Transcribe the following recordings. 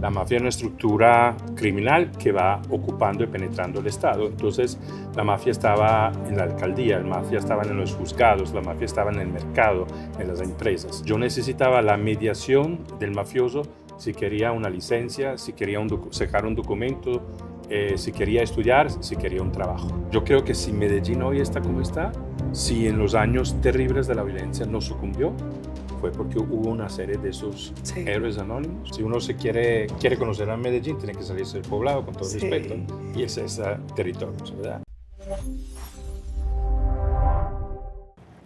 La mafia es una estructura criminal que va ocupando y penetrando el Estado. Entonces, la mafia estaba en la alcaldía, la mafia estaba en los juzgados, la mafia estaba en el mercado, en las empresas. Yo necesitaba la mediación del mafioso si quería una licencia, si quería sacar un documento, si quería estudiar, si quería un trabajo. Yo creo que si Medellín hoy está como está, si en los años terribles de la violencia no sucumbió, fue porque hubo una serie de esos héroes anónimos. Si uno quiere conocer a Medellín, tiene que salirse del poblado, con todo respeto, y ese es el territorio, ¿verdad?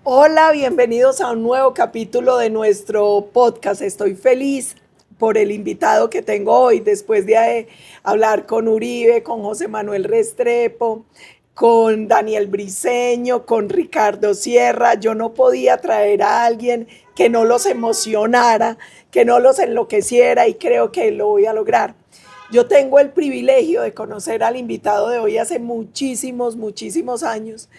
Hola, bienvenidos a un nuevo capítulo de nuestro podcast. Estoy feliz por el invitado que tengo hoy, después de hablar con Uribe, con José Manuel Restrepo, con Daniel Briceño, con Ricardo Sierra. Yo no podía traer a alguien que no los emocionara, que no los enloqueciera, y creo que lo voy a lograr. Yo tengo el privilegio de conocer al invitado de hoy hace muchísimos años,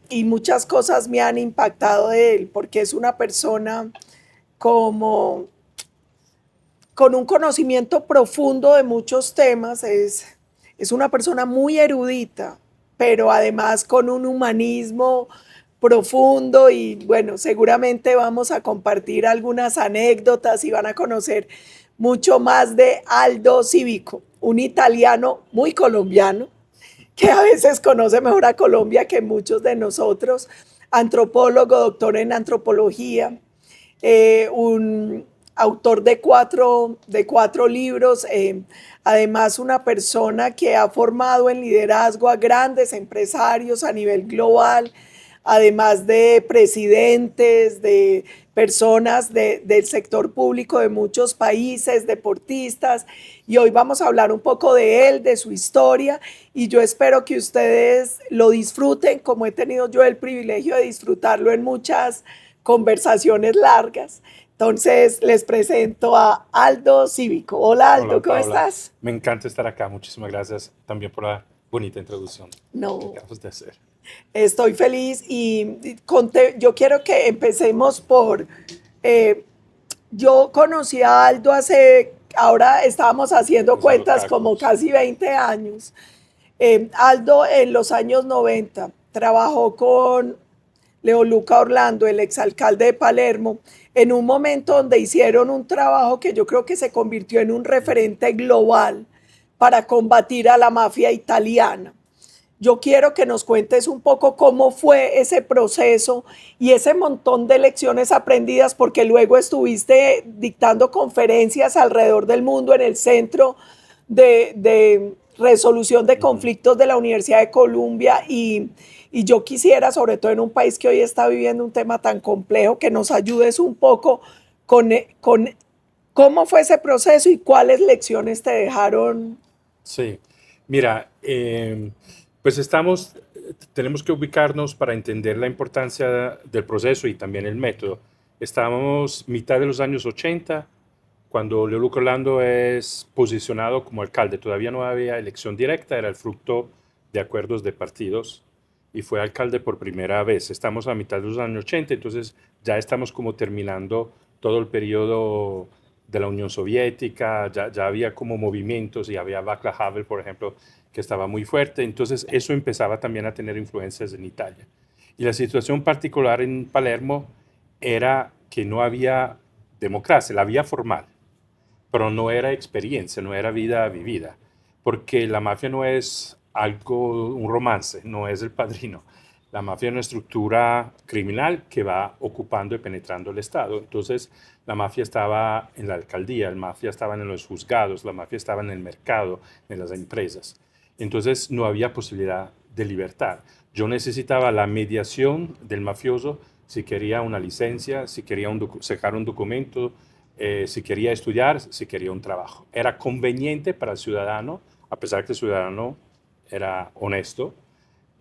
y muchas cosas me han impactado de él, porque es una persona como con un conocimiento profundo de muchos temas, es una persona muy erudita, pero además con un humanismo profundo. Y bueno, seguramente vamos a compartir algunas anécdotas y van a conocer mucho más de Aldo Civico, un italiano muy colombiano, que a veces conoce mejor a Colombia que muchos de nosotros, antropólogo, doctor en antropología, un autor de cuatro libros, además una persona que ha formado en liderazgo a grandes empresarios a nivel global, además de presidentes, de personas del sector público de muchos países, deportistas. Y hoy vamos a hablar un poco de él, de su historia, y yo espero que ustedes lo disfruten como he tenido yo el privilegio de disfrutarlo en muchas conversaciones largas. Entonces les presento a Aldo Civico. Hola Aldo, Hola, ¿cómo Paola. estás? Me encanta estar acá. Muchísimas gracias también por la bonita introducción que No, acabas de hacer. estoy feliz y yo quiero que empecemos por... yo conocí a Aldo ahora estábamos haciendo Vamos a los cuentas, como cálculos. casi 20 años. Aldo en los años 90 trabajó con Leoluca Orlando, el exalcalde de Palermo, en un momento donde hicieron un trabajo que yo creo que se convirtió en un referente global para combatir a la mafia italiana. Yo quiero que nos cuentes un poco cómo fue ese proceso y ese montón de lecciones aprendidas, porque luego estuviste dictando conferencias alrededor del mundo en el Centro de Resolución de Conflictos de la Universidad de Columbia, y yo quisiera, sobre todo en un país que hoy está viviendo un tema tan complejo, que nos ayudes un poco con cómo fue ese proceso y cuáles lecciones te dejaron. Sí, mira, pues tenemos que ubicarnos para entender la importancia del proceso y también el método. Estábamos mitad de los años 80, cuando Leoluca Orlando es posicionado como alcalde. Todavía no había elección directa, era el fruto de acuerdos de partidos, y fue alcalde por primera vez. Estamos a mitad de los años 80, entonces ya estamos como terminando todo el periodo de la Unión Soviética, ya había como movimientos, y había Václav Havel, por ejemplo, que estaba muy fuerte. Entonces eso empezaba también a tener influencias en Italia. Y la situación particular en Palermo era que no había democracia, la había formal, pero no era experiencia, no era vida vivida, porque la mafia no es algo, un romance, no es El Padrino. La mafia es una estructura criminal que va ocupando y penetrando el Estado. Entonces, la mafia estaba en la alcaldía, la mafia estaba en los juzgados, la mafia estaba en el mercado, en las empresas. Entonces, no había posibilidad de libertad. Yo necesitaba la mediación del mafioso si quería una licencia, si quería sacar un documento, si quería estudiar, si quería un trabajo. Era conveniente para el ciudadano, a pesar que el ciudadano era honesto,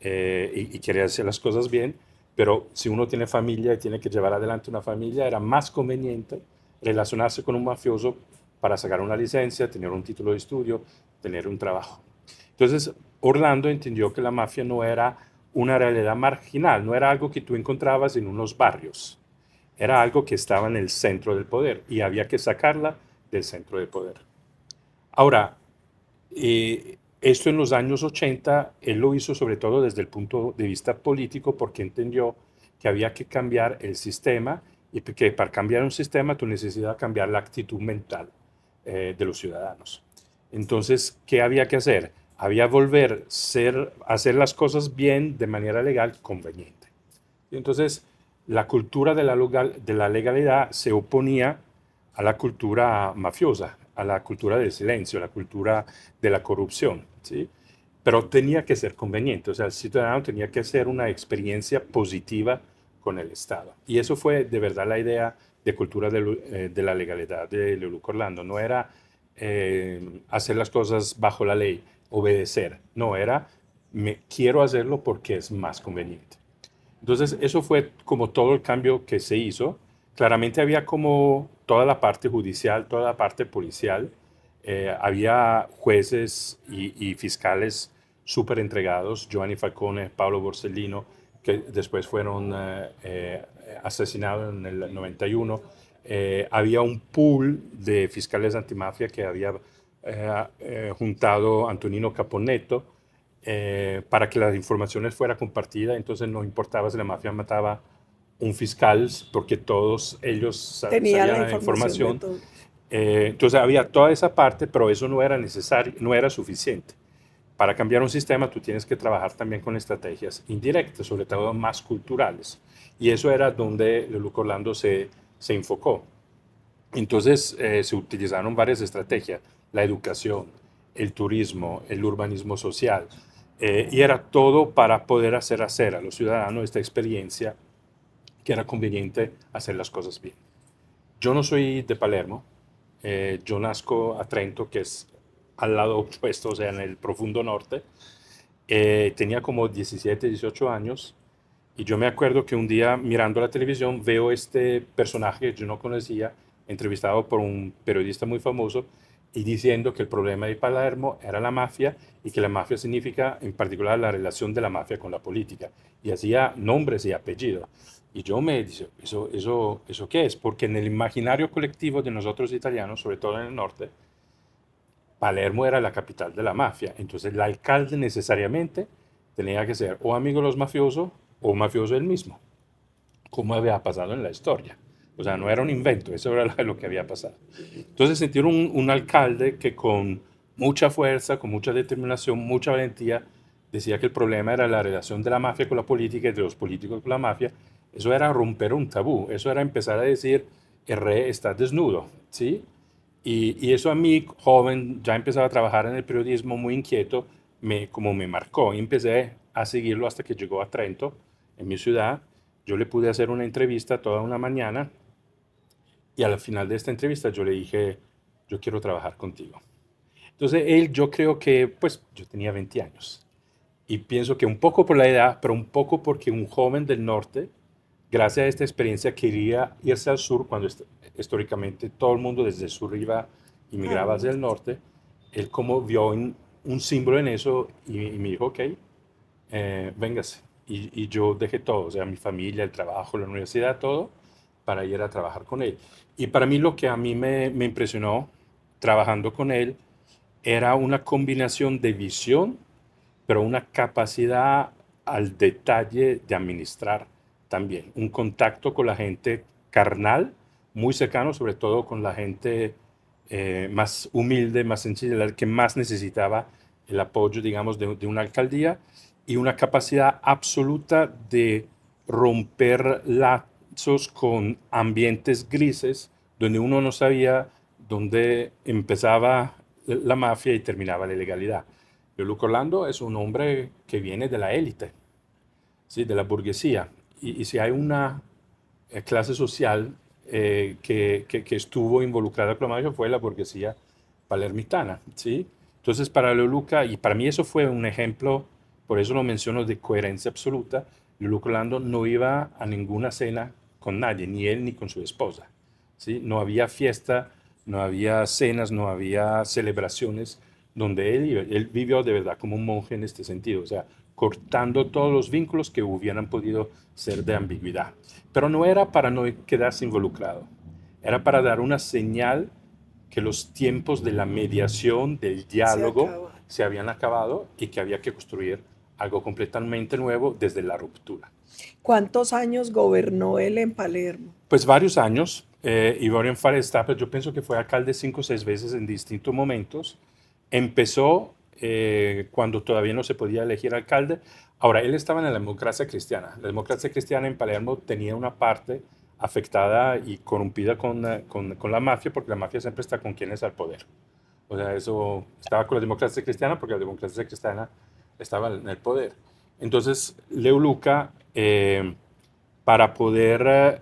y quería hacer las cosas bien, pero si uno tiene familia y tiene que llevar adelante una familia, era más conveniente relacionarse con un mafioso para sacar una licencia, tener un título de estudio, tener un trabajo. Entonces, Orlando entendió que la mafia no era una realidad marginal, no era algo que tú encontrabas en unos barrios, era algo que estaba en el centro del poder y había que sacarla del centro del poder. Ahora, esto en los años 80, él lo hizo sobre todo desde el punto de vista político porque entendió que había que cambiar el sistema y que para cambiar un sistema tú necesitas cambiar la actitud mental de los ciudadanos. Entonces, ¿qué había que hacer? Había volver a hacer las cosas bien de manera legal conveniente. Y entonces, la cultura de la legalidad se oponía a la cultura mafiosa, a la cultura del silencio, a la cultura de la corrupción, ¿sí? Pero tenía que ser conveniente, o sea, el ciudadano tenía que hacer una experiencia positiva con el Estado. Y eso fue de verdad la idea de cultura de la legalidad de Leoluc Orlando. No era hacer las cosas bajo la ley, obedecer, no, era quiero hacerlo porque es más conveniente. Entonces, eso fue como todo el cambio que se hizo. Claramente había como toda la parte judicial, toda la parte policial. Había jueces y fiscales súper entregados, Giovanni Falcone, Paolo Borsellino, que después fueron asesinados en el 91. Había un pool de fiscales antimafia que había juntado Antonino Caponetto, para que las informaciones fueran compartidas. Entonces no importaba si la mafia mataba un fiscal, porque todos ellos Tenía la sabían la información de información. todo. Entonces había toda esa parte, pero eso no era necesario, no era suficiente. Para cambiar un sistema tú tienes que trabajar también con estrategias indirectas, sobre todo más culturales. Y eso era donde Leoluc Orlando se enfocó. Entonces se utilizaron varias estrategias, la educación, el turismo, el urbanismo social, y era todo para poder hacer a los ciudadanos esta experiencia que era conveniente hacer las cosas bien. Yo no soy de Palermo, yo nazco a Trento, que es al lado opuesto, o sea, en el profundo norte. Tenía como 17, 18 años y yo me acuerdo que un día mirando la televisión veo este personaje que yo no conocía, entrevistado por un periodista muy famoso y diciendo que el problema de Palermo era la mafia y que la mafia significa en particular la relación de la mafia con la política. Y hacía nombres y apellidos. Y yo me dije, ¿eso qué es? Porque en el imaginario colectivo de nosotros italianos, sobre todo en el norte, Palermo era la capital de la mafia. Entonces el alcalde necesariamente tenía que ser o amigo de los mafiosos o mafioso él mismo, como había pasado en la historia. O sea, no era un invento, eso era lo que había pasado. Entonces sintieron un alcalde que con mucha fuerza, con mucha determinación, mucha valentía, decía que el problema era la relación de la mafia con la política y de los políticos con la mafia. Eso era romper un tabú, eso era empezar a decir, el rey está desnudo, ¿sí? Y eso a mí, joven, ya empezaba a trabajar en el periodismo muy inquieto, como me marcó. Y empecé a seguirlo hasta que llegó a Trento, en mi ciudad. Yo le pude hacer una entrevista toda una mañana y al final de esta entrevista yo le dije, yo quiero trabajar contigo. Entonces él, yo creo que, pues yo tenía 20 años y pienso que un poco por la edad, pero un poco porque un joven del norte, gracias a esta experiencia, quería irse al sur cuando históricamente todo el mundo desde el sur iba, inmigraba hacia el norte. Él como vio un símbolo en eso y me dijo, ok, véngase. Y yo dejé todo, o sea, mi familia, el trabajo, la universidad, todo, para ir a trabajar con él. Y para mí lo que a mí me impresionó trabajando con él era una combinación de visión, pero una capacidad al detalle de administrar también. Un contacto con la gente carnal, muy cercano, sobre todo con la gente más humilde, más sencilla, la que más necesitaba el apoyo, digamos, de una alcaldía, y una capacidad absoluta de romper lazos con ambientes grises, donde uno no sabía dónde empezaba la mafia y terminaba la ilegalidad. Leoluc Orlando es un hombre que viene de la élite, ¿sí? De la burguesía. Y si hay una clase social que estuvo involucrada con la mafia fue la burguesía palermitana, ¿sí? Entonces para Leoluc, y para mí eso fue un ejemplo, por eso lo menciono, de coherencia absoluta. Leoluc Orlando no iba a ninguna cena con nadie, ni él ni con su esposa, ¿sí? No había fiesta, no había cenas, no había celebraciones donde él vivió de verdad como un monje en este sentido, o sea, cortando todos los vínculos que hubieran podido ser de ambigüedad. Pero no era para no quedarse involucrado, era para dar una señal que los tiempos de la mediación, del Se diálogo, acaba. se habían acabado y que había que construir algo completamente nuevo desde la ruptura. ¿Cuántos años gobernó él en Palermo? Pues varios años. Ivorian Farestapel, yo pienso que fue alcalde 5 o 6 veces en distintos momentos. Empezó cuando todavía no se podía elegir alcalde. Ahora, él estaba en la democracia cristiana. La democracia cristiana en Palermo tenía una parte afectada y corrompida con la mafia, porque la mafia siempre está con quien es al poder. O sea, eso estaba con la democracia cristiana porque la democracia cristiana estaba en el poder. Entonces, Leo Luca, para poder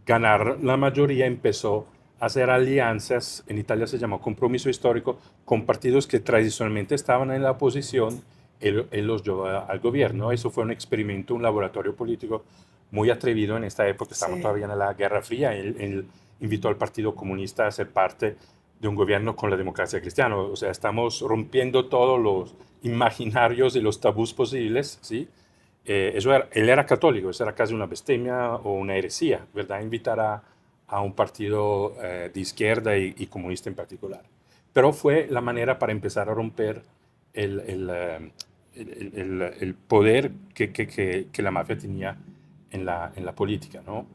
ganar la mayoría, empezó a hacer alianzas, en Italia se llamó compromiso histórico, con partidos que tradicionalmente estaban en la oposición. Él los llevó al gobierno. Eso fue un experimento, un laboratorio político muy atrevido en esta época. Estamos Sí. todavía en la Guerra Fría. Él invitó al Partido Comunista a ser parte de un gobierno con la democracia cristiana. O sea, estamos rompiendo todos los imaginarios y los tabús posibles, ¿sí? Él era católico, eso era casi una blasfemia o una heresía, ¿verdad? Invitar a un partido de izquierda y comunista en particular. Pero fue la manera para empezar a romper el poder que la mafia tenía en la política, ¿no?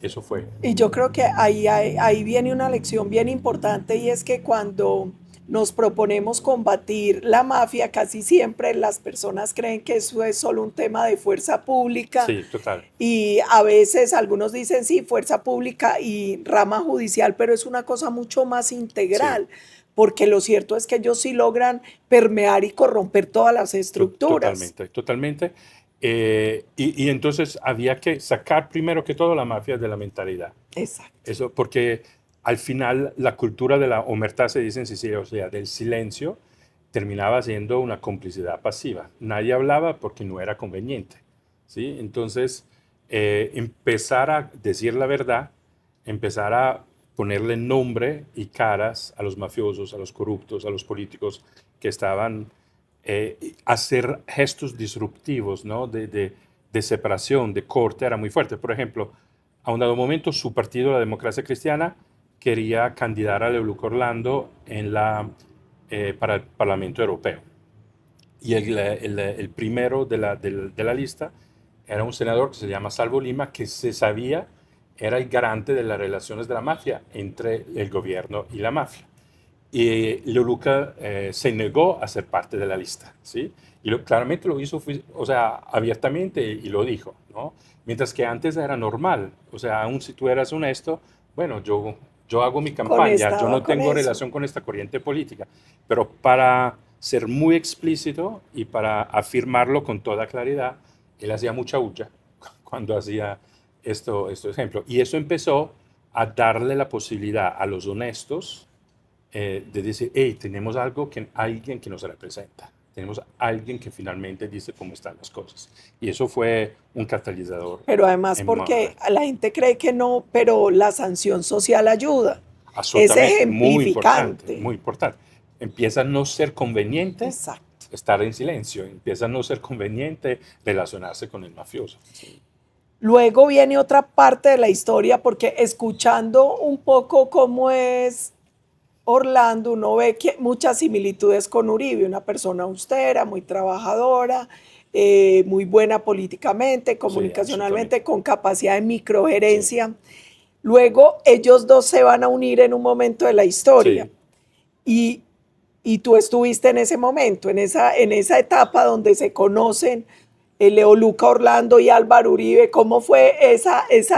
Eso fue. Y yo creo que ahí viene una lección bien importante y es que cuando nos proponemos combatir la mafia, casi siempre las personas creen que eso es solo un tema de fuerza pública Sí, total. y a veces algunos dicen sí, fuerza pública y rama judicial, pero es una cosa mucho más Sí, integral, porque lo cierto es que ellos sí logran permear y corromper todas las estructuras. totalmente, totalmente. Y entonces había que sacar primero que todo la mafia de la mentalidad. Exacto. Eso, porque al final la cultura de la omertà, se dice en Sicilia, o sea, del silencio, terminaba siendo una complicidad pasiva. Nadie hablaba porque no era conveniente, ¿sí? Entonces, empezar a decir la verdad, empezar a ponerle nombre y caras a los mafiosos, a los corruptos, a los políticos que estaban, hacer gestos disruptivos, ¿no? De separación, de corte, era muy fuerte. Por ejemplo, a un dado momento, su partido, la Democracia Cristiana, quería candidatar a Leoluca Orlando para el Parlamento Europeo. Y el primero de la lista era un senador que se llama Salvo Lima, que se sabía era el garante de las relaciones de la mafia entre el gobierno y la mafia. Y Leoluca se negó a ser parte de la lista, ¿sí? Y claramente lo hizo, o sea, abiertamente y lo dijo, ¿no? Mientras que antes era normal, o sea, aún si tú eras honesto, bueno, yo hago mi campaña, yo Conectaba no con tengo eso. relación con esta corriente política, pero para ser muy explícito y para afirmarlo con toda claridad, él hacía mucha huya cuando hacía estos ejemplos. Y eso empezó a darle la posibilidad a los honestos de decir, hey, tenemos alguien que nos representa, tenemos alguien que finalmente dice cómo están las cosas. Y eso fue un catalizador Pero además enorme, porque la gente cree que no, pero la sanción social ayuda. Es absolutamente, muy importante, ejemplificante. muy importante. Empieza a no ser conveniente Exacto. estar en silencio, empieza a no ser conveniente relacionarse con el mafioso. Sí, Luego viene otra parte de la historia porque escuchando un poco cómo es Orlando, uno ve que muchas similitudes con Uribe, una persona austera, muy trabajadora, muy buena políticamente, sí, absolutamente. comunicacionalmente, con capacidad de Sí, microgerencia. Luego ellos dos se van a unir en un momento de la historia sí. y, y tú estuviste en ese momento, en esa etapa donde se conocen Leoluca Orlando y Álvaro Uribe. ¿Cómo fue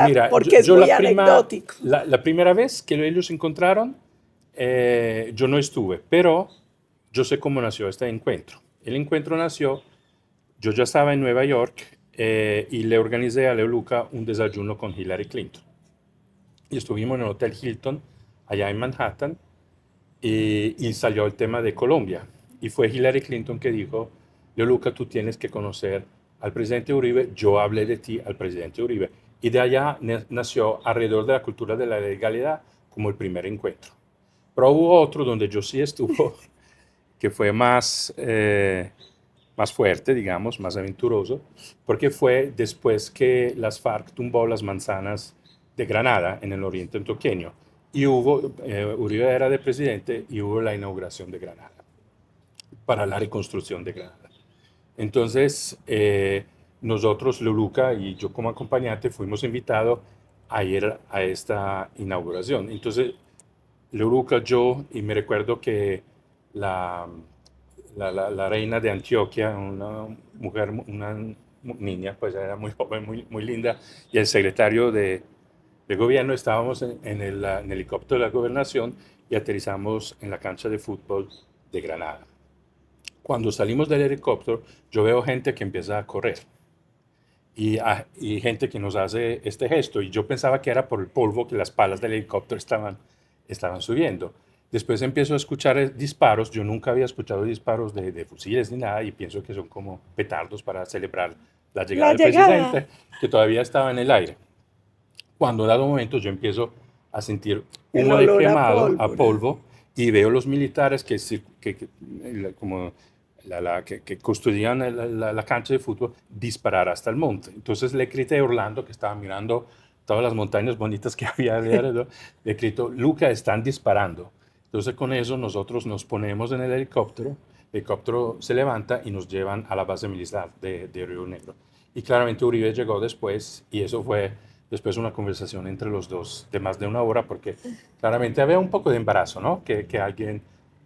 Mira, porque es muy anecdótico? la primera vez que ellos se encontraron, yo no estuve, pero yo sé cómo nació este encuentro. El encuentro nació, yo ya estaba en Nueva York y le organicé a Leo Luca un desayuno con Hillary Clinton. Y estuvimos en el Hotel Hilton, allá en Manhattan, y salió el tema de Colombia. Y fue Hillary Clinton que dijo, Leo Luca, tú tienes que conocer al presidente Uribe, yo hablé de ti al presidente Uribe. Y de allá nació alrededor de la cultura de la legalidad como el primer encuentro. Pero hubo otro donde yo sí estuvo, que fue más fuerte, digamos, más aventuroso, porque fue después que las FARC tumbó las manzanas de Granada en el oriente antioqueño. y hubo, Uribe era de presidente y hubo la inauguración de Granada para la reconstrucción de Granada. Entonces, nosotros, Leoluca y yo como acompañante, fuimos invitados a ir a esta inauguración. Entonces, Leoluca, yo, y me recuerdo que la, la reina de Antioquia, una mujer, una niña, pues era muy joven, muy linda, y el secretario de gobierno, estábamos en el helicóptero de la gobernación y aterrizamos en la cancha de fútbol de Granada. Cuando salimos del helicóptero, yo veo gente que empieza a correr y gente que nos hace este gesto. Y yo pensaba que era por el polvo que las palas del helicóptero estaban subiendo. Después empiezo a escuchar disparos. Yo nunca había escuchado disparos de fusiles ni nada y pienso que son como petardos para celebrar la llegada del presidente, que todavía estaba en el aire. Cuando dado momento yo empiezo a sentir humo de quemado, a polvo, y veo los militares como que custodian la cancha de fútbol disparar hasta el monte. Entonces le grité a Orlando, que estaba mirando todas las montañas bonitas que había alrededor, le grito, Luca, están disparando. Entonces con eso nosotros nos ponemos en el helicóptero se levanta y nos llevan a la base militar de Río Negro. Y claramente Uribe llegó después y eso fue después una conversación entre los dos de más de una hora porque claramente había un poco de embarazo, ¿no? Que alguien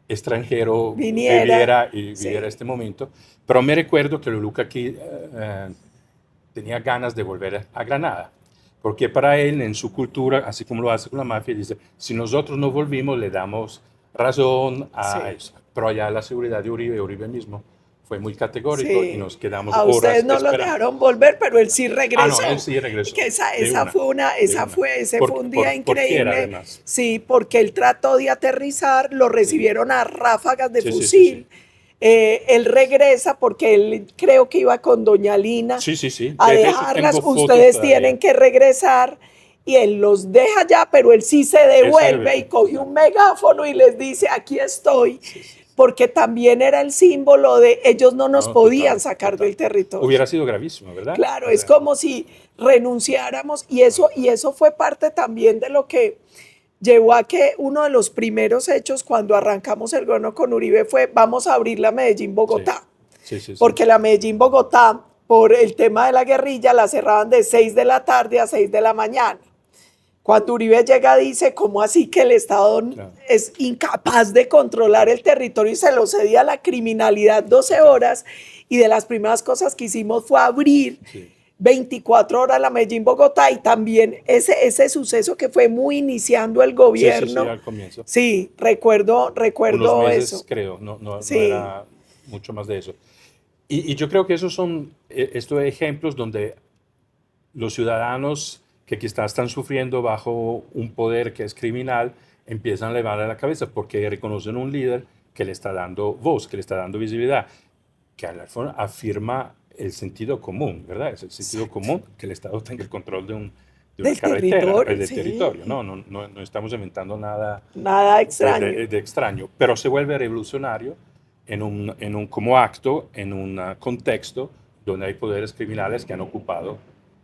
extranjero viviera este momento. Pero me recuerdo que Leoluca aquí tenía ganas de volver a Granada. Porque para él, en su cultura, así como lo hace con la mafia, dice, si nosotros no volvimos, le damos razón a eso. Pero allá la seguridad de Uribe mismo, fue muy categórico y nos quedamos horas esperando. A ustedes no lo dejaron volver, pero él sí regresó. No, él sí regresó. Que ese fue un día increíble. Por sí, porque él trató de aterrizar, lo recibieron a ráfagas de fusil. Él regresa porque él creo que iba con doña Lina a dejarlas. Ustedes tienen que regresar. Y él los deja ya, pero él sí se devuelve y coge un megáfono y les dice, aquí estoy. Porque también era el símbolo de ellos no nos podían sacar del territorio. Hubiera sido gravísimo, ¿verdad? Claro, es como si renunciáramos y eso fue parte también de lo que llevó a que uno de los primeros hechos cuando arrancamos el gobierno con Uribe fue vamos a abrir la Medellín-Bogotá. Porque la Medellín-Bogotá, por el tema de la guerrilla, la cerraban de 6 de la tarde a 6 de la mañana. Cuando Uribe llega dice, ¿cómo así que el Estado es incapaz de controlar el territorio y se lo cedía a la criminalidad 12 horas? Y de las primeras cosas que hicimos fue abrir 24 horas la Medellín-Bogotá y también ese suceso que fue muy iniciando el gobierno. Sí, al comienzo. Sí, recuerdo unos meses, eso. Creo, no era mucho más de eso. Y yo creo que esos son estos ejemplos donde los ciudadanos que quizás están sufriendo bajo un poder que es criminal, empiezan a levantar la cabeza porque reconocen un líder que le está dando voz, que le está dando visibilidad, que afirma el sentido común, ¿verdad? Es el sentido común que el Estado tenga el control de una carretera, del territorio. No estamos inventando nada extraño. De extraño, pero se vuelve revolucionario como acto, en un contexto donde hay poderes criminales que han ocupado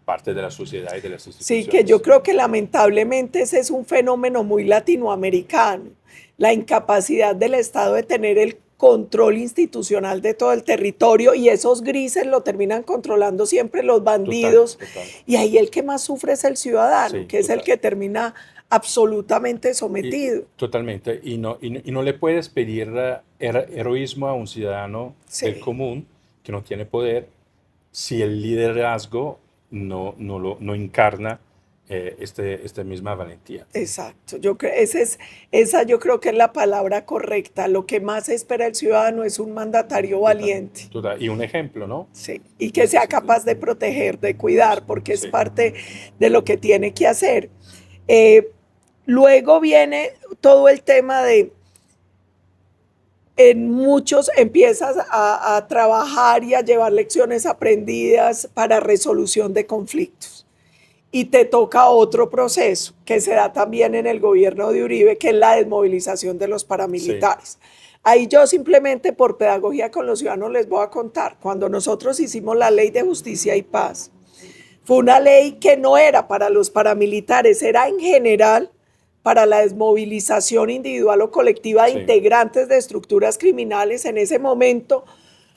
parte de la sociedad y de las instituciones. Sí, que yo creo que lamentablemente ese es un fenómeno muy latinoamericano, la incapacidad del Estado de tener el control institucional de todo el territorio y esos grises lo terminan controlando siempre los bandidos. Total. Y ahí el que más sufre es el ciudadano, que es el que termina absolutamente sometido. Totalmente, y no le puedes pedir heroísmo a un ciudadano del común que no tiene poder si el liderazgo no encarna esta misma valentía. Exacto, esa yo creo que es la palabra correcta. Lo que más espera el ciudadano es un mandatario valiente. Y un ejemplo, ¿no? Sí, y que sea capaz de proteger, de cuidar, porque es parte de lo que tiene que hacer. Luego viene todo el tema de en muchos empiezas a trabajar y a llevar lecciones aprendidas para resolución de conflictos. Y te toca otro proceso que se da también en el gobierno de Uribe, que es la desmovilización de los paramilitares. Ahí yo simplemente por pedagogía con los ciudadanos les voy a contar. Cuando nosotros hicimos la Ley de Justicia y Paz, fue una ley que no era para los paramilitares, era en general para la desmovilización individual o colectiva de integrantes de estructuras criminales. En ese momento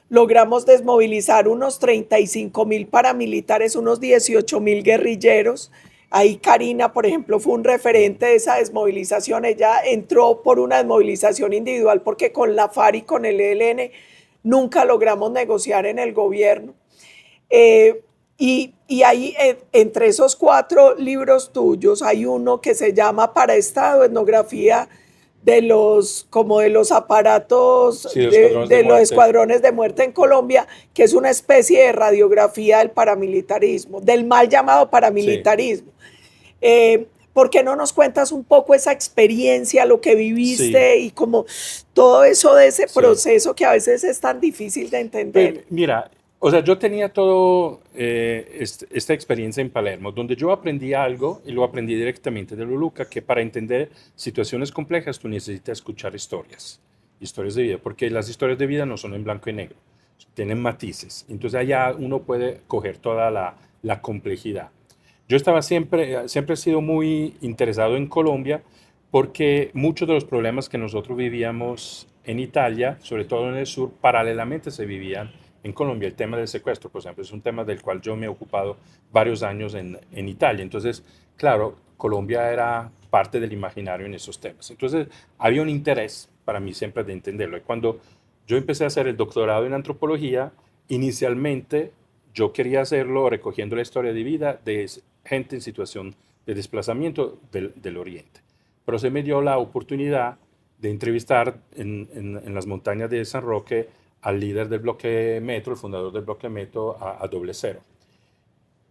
logramos desmovilizar unos 35.000 paramilitares, unos 18.000 guerrilleros. Ahí Karina, por ejemplo, fue un referente de esa desmovilización. Ella entró por una desmovilización individual porque con la FARC y con el ELN nunca logramos negociar en el gobierno. Y ahí, entre esos 4 libros tuyos, hay uno que se llama Para Estado, etnografía de los aparatos, sí, de los escuadrones de muerte en Colombia, que es una especie de radiografía del paramilitarismo, del mal llamado paramilitarismo. Sí. ¿Por qué no nos cuentas un poco esa experiencia, lo que viviste y como todo eso de ese proceso que a veces es tan difícil de entender? Pues, mira, o sea, yo tenía todo esta experiencia en Palermo, donde yo aprendí algo y lo aprendí directamente de Luluca, que para entender situaciones complejas tú necesitas escuchar historias de vida, porque las historias de vida no son en blanco y negro, tienen matices. Entonces allá uno puede coger toda la complejidad. Yo siempre he sido muy interesado en Colombia porque muchos de los problemas que nosotros vivíamos en Italia, sobre todo en el sur, paralelamente se vivían en Colombia. El tema del secuestro, por ejemplo, es un tema del cual yo me he ocupado varios años en Italia. Entonces, claro, Colombia era parte del imaginario en esos temas. Entonces, había un interés para mí siempre de entenderlo. Y cuando yo empecé a hacer el doctorado en antropología, inicialmente yo quería hacerlo recogiendo la historia de vida de gente en situación de desplazamiento del Oriente. Pero se me dio la oportunidad de entrevistar en las montañas de San Roque al líder del bloque Metro, el fundador del bloque Metro, a Doble Cero.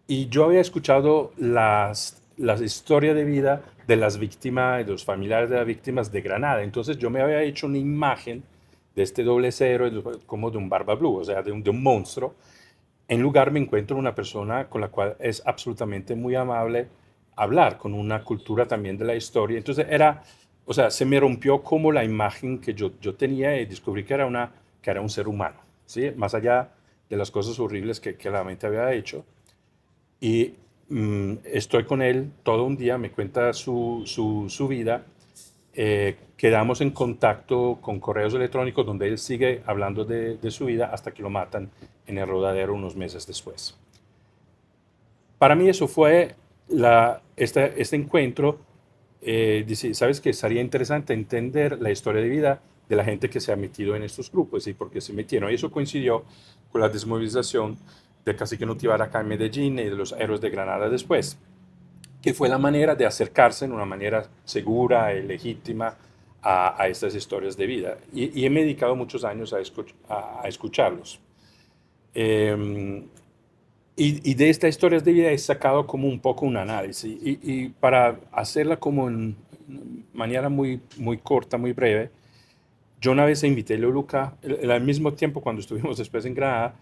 Y yo había escuchado las historias de vida de las víctimas, de los familiares de las víctimas de Granada. Entonces yo me había hecho una imagen de este Doble Cero como de un Barba Blue, o sea, de un monstruo. En lugar me encuentro una persona con la cual es absolutamente muy amable hablar, con una cultura también de la historia. Entonces o sea, se me rompió como la imagen que yo tenía y descubrí que era un ser humano, ¿sí? Más allá de las cosas horribles que la mente había hecho. Y estoy con él todo un día, me cuenta su vida. Quedamos en contacto con correos electrónicos donde él sigue hablando de su vida hasta que lo matan en el Rodadero unos meses después. Para mí eso fue este encuentro. Dice, ¿sabes qué? Sería interesante entender la historia de vida de la gente que se ha metido en estos grupos y por qué se metieron. Y eso coincidió con la desmovilización del cacique Notibara acá en Medellín y de los héroes de Granada después, que fue la manera de acercarse en una manera segura y legítima a estas historias de vida. Y me he dedicado muchos años a escucharlos. Y de estas historias de vida he sacado como un poco un análisis. Y para hacerla como en manera muy, muy corta, muy breve, yo una vez invité a Luluca, al mismo tiempo cuando estuvimos después en Granada,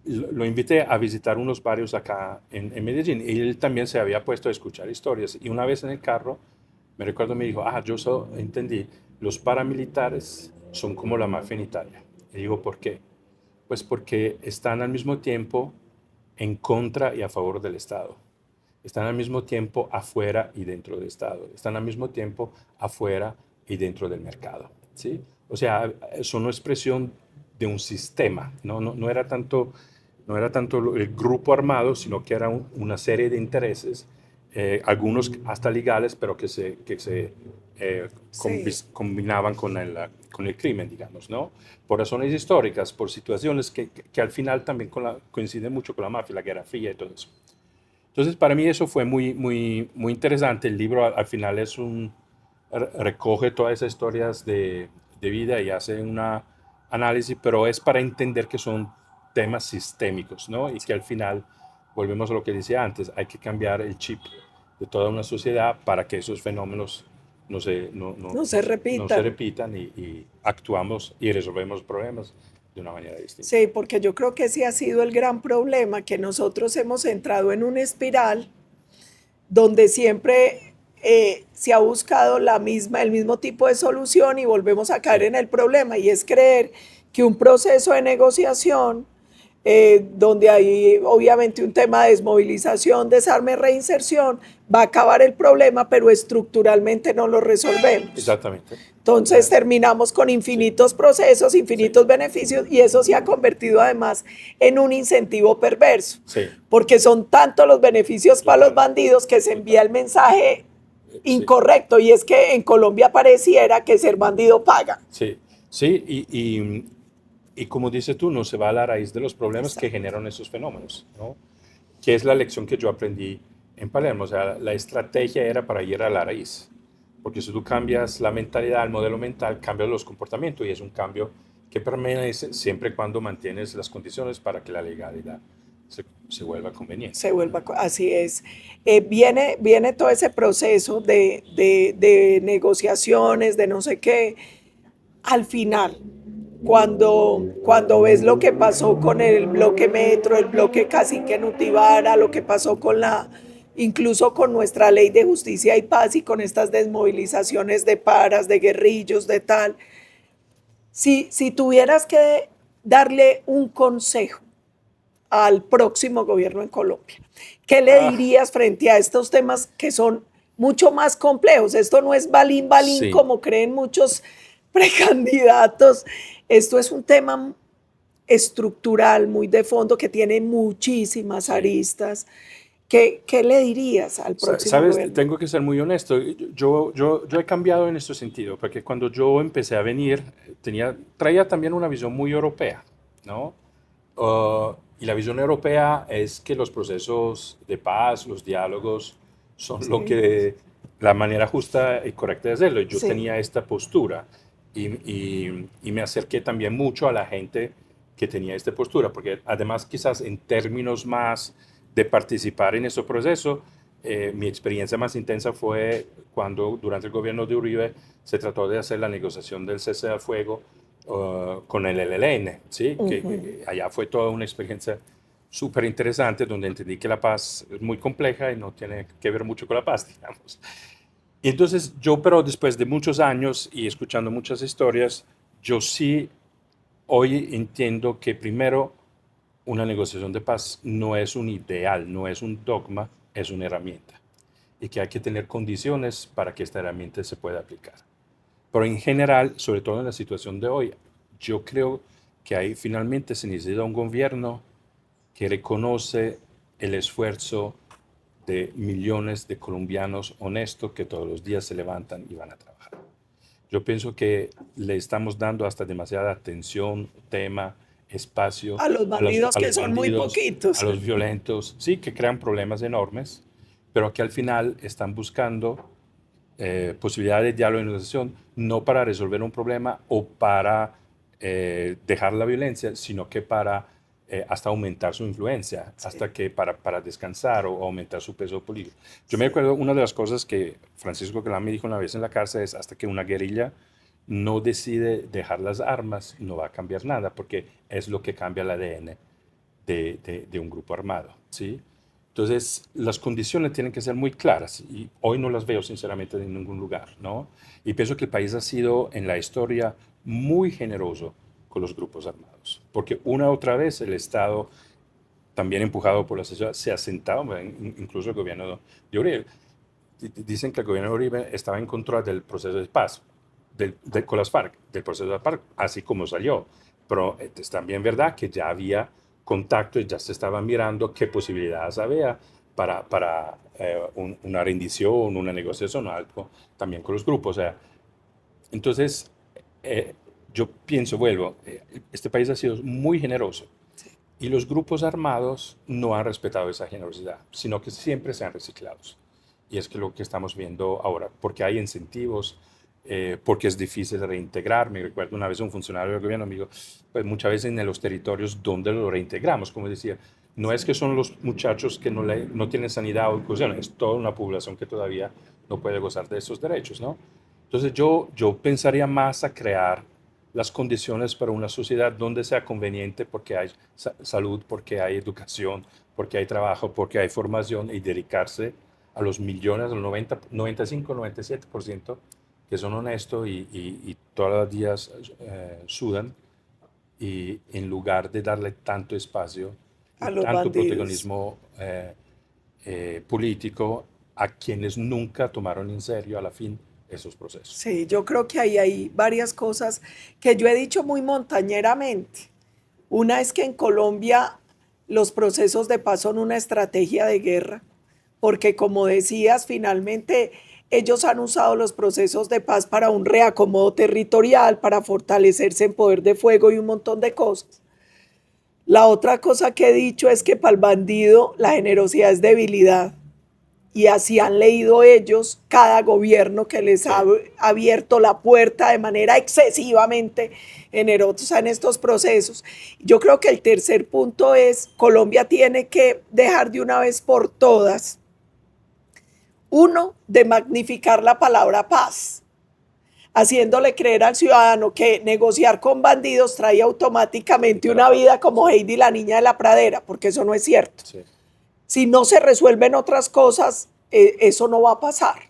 lo invité a visitar unos barrios acá en Medellín y él también se había puesto a escuchar historias. Y una vez en el carro, me recuerdo, me dijo, yo entendí, los paramilitares son como la mafia en Italia. Y digo, ¿por qué? Pues porque están al mismo tiempo en contra y a favor del Estado. Están al mismo tiempo afuera y dentro del Estado. Están al mismo tiempo afuera y dentro del mercado, ¿sí? O sea, son una expresión de un sistema, no era tanto el grupo armado, sino que era una serie de intereses, algunos hasta legales, pero que se combinaban con el crimen, digamos, ¿no? Por razones históricas, por situaciones que al final también coinciden mucho con la mafia, la Guerra Fría y todo eso. Entonces, para mí eso fue muy, muy, muy interesante. El libro al final recoge todas esas historias de vida y hace un análisis, pero es para entender que son temas sistémicos, ¿no? Y que al final, volvemos a lo que decía antes, hay que cambiar el chip de toda una sociedad para que esos fenómenos no se repitan y actuamos y resolvemos problemas de una manera distinta. Sí, porque yo creo que ese ha sido el gran problema, que nosotros hemos entrado en una espiral donde siempre se ha buscado el mismo tipo de solución y volvemos a caer en el problema, y es creer que un proceso de negociación donde hay obviamente un tema de desmovilización, desarme, reinserción, va a acabar el problema, pero estructuralmente no lo resolvemos. Exactamente. Entonces terminamos con infinitos procesos, infinitos beneficios, y eso se ha convertido además en un incentivo perverso, porque son tantos los beneficios para los bandidos que se envía el mensaje incorrecto, y es que en Colombia pareciera que ser bandido paga. Sí, y como dices tú, no se va a la raíz de los problemas que generan esos fenómenos, ¿no? Que es la lección que yo aprendí en Palermo. O sea, la estrategia era para ir a la raíz. Porque si tú cambias la mentalidad, el modelo mental, cambias los comportamientos, y es un cambio que permanece siempre y cuando mantienes las condiciones para que la legalidad se vuelva conveniente. Así es. Viene todo ese proceso de negociaciones, de no sé qué. Al final, cuando ves lo que pasó con el bloque Metro, el bloque Cacique Nutibara, lo que pasó incluso con nuestra ley de justicia y paz, y con estas desmovilizaciones de paras, de guerrillos, de tal, si tuvieras que darle un consejo al próximo gobierno en Colombia, ¿qué le dirías frente a estos temas que son mucho más complejos? Esto no es balín, como creen muchos precandidatos. Esto es un tema estructural, muy de fondo, que tiene muchísimas aristas. ¿Qué le dirías al próximo gobierno? Tengo que ser muy honesto. Yo he cambiado en este sentido, porque cuando yo empecé a venir, traía también una visión muy europea, ¿no? Y la visión europea es que los procesos de paz, los diálogos, son la manera justa y correcta de hacerlo. Yo tenía esta postura, y me acerqué también mucho a la gente que tenía esta postura, porque además quizás en términos más de participar en ese proceso, mi experiencia más intensa fue cuando durante el gobierno de Uribe se trató de hacer la negociación del cese al fuego con el ELN, ¿sí? Que allá fue toda una experiencia súper interesante, donde entendí que la paz es muy compleja y no tiene que ver mucho con la paz, digamos. Y entonces pero después de muchos años y escuchando muchas historias, yo sí hoy entiendo que primero una negociación de paz no es un ideal, no es un dogma, es una herramienta. Y que hay que tener condiciones para que esta herramienta se pueda aplicar. Pero en general, sobre todo en la situación de hoy, yo creo que ahí finalmente se necesita un gobierno que reconoce el esfuerzo de millones de colombianos honestos que todos los días se levantan y van a trabajar. Yo pienso que le estamos dando hasta demasiada atención, tema, espacio a los bandidos, que son muy poquitos, a los violentos, sí, que crean problemas enormes, pero que al final están buscando posibilidades de diálogo y negociación, no para resolver un problema o para dejar la violencia, sino que para hasta aumentar su influencia, hasta que para descansar o aumentar su peso político. Yo me acuerdo, una de las cosas que Francisco Kelán me dijo una vez en la cárcel es: hasta que una guerrilla no decide dejar las armas, no va a cambiar nada, porque es lo que cambia el ADN de un grupo armado, ¿sí? Entonces, las condiciones tienen que ser muy claras, y hoy no las veo sinceramente en ningún lugar, ¿no? Y pienso que el país ha sido en la historia muy generoso con los grupos armados, porque una otra vez el Estado, también empujado por la sociedad, se ha sentado, incluso el gobierno de Uribe. Dicen que el gobierno de Uribe estaba en contra del proceso de paz con las FARC, del proceso de FARC, así como salió. Pero es también verdad que ya había contacto y ya se estaban mirando qué posibilidades había para una rendición, una negociación o algo también con los grupos. O sea, entonces, yo pienso, este país ha sido muy generoso, y los grupos armados no han respetado esa generosidad, sino que siempre se han reciclado. Y es que lo que estamos viendo ahora, porque hay incentivos, porque es difícil reintegrar. Me recuerdo una vez un funcionario del gobierno me dijo, pues muchas veces en los territorios donde lo reintegramos, como decía, no es que son los muchachos que no tienen sanidad o educación, es toda una población que todavía no puede gozar de esos derechos, ¿no? Entonces yo pensaría más a crear las condiciones para una sociedad donde sea conveniente, porque hay salud, porque hay educación, porque hay trabajo, porque hay formación, y dedicarse a los millones, al 95, 97%, que son honestos y todos los días sudan y en lugar de darle tanto espacio y A los tanto bandidos. protagonismo político a quienes nunca tomaron en serio a la fin esos procesos. Sí, yo creo que ahí hay varias cosas que yo he dicho muy montañeramente. Una es que en Colombia los procesos de paz son una estrategia de guerra, porque como decías, finalmente ellos han usado los procesos de paz para un reacomodo territorial, para fortalecerse en poder de fuego y un montón de cosas. La otra cosa que he dicho es que para el bandido la generosidad es debilidad. Y así han leído ellos cada gobierno que les ha abierto la puerta de manera excesivamente generosa en estos procesos. Yo creo que el tercer punto es, Colombia tiene que dejar de una vez por todas, uno, de magnificar la palabra paz, haciéndole creer al ciudadano que negociar con bandidos trae automáticamente una vida como Heidi, la niña de la pradera, porque eso no es cierto. Sí. Si no se resuelven otras cosas, eso no va a pasar.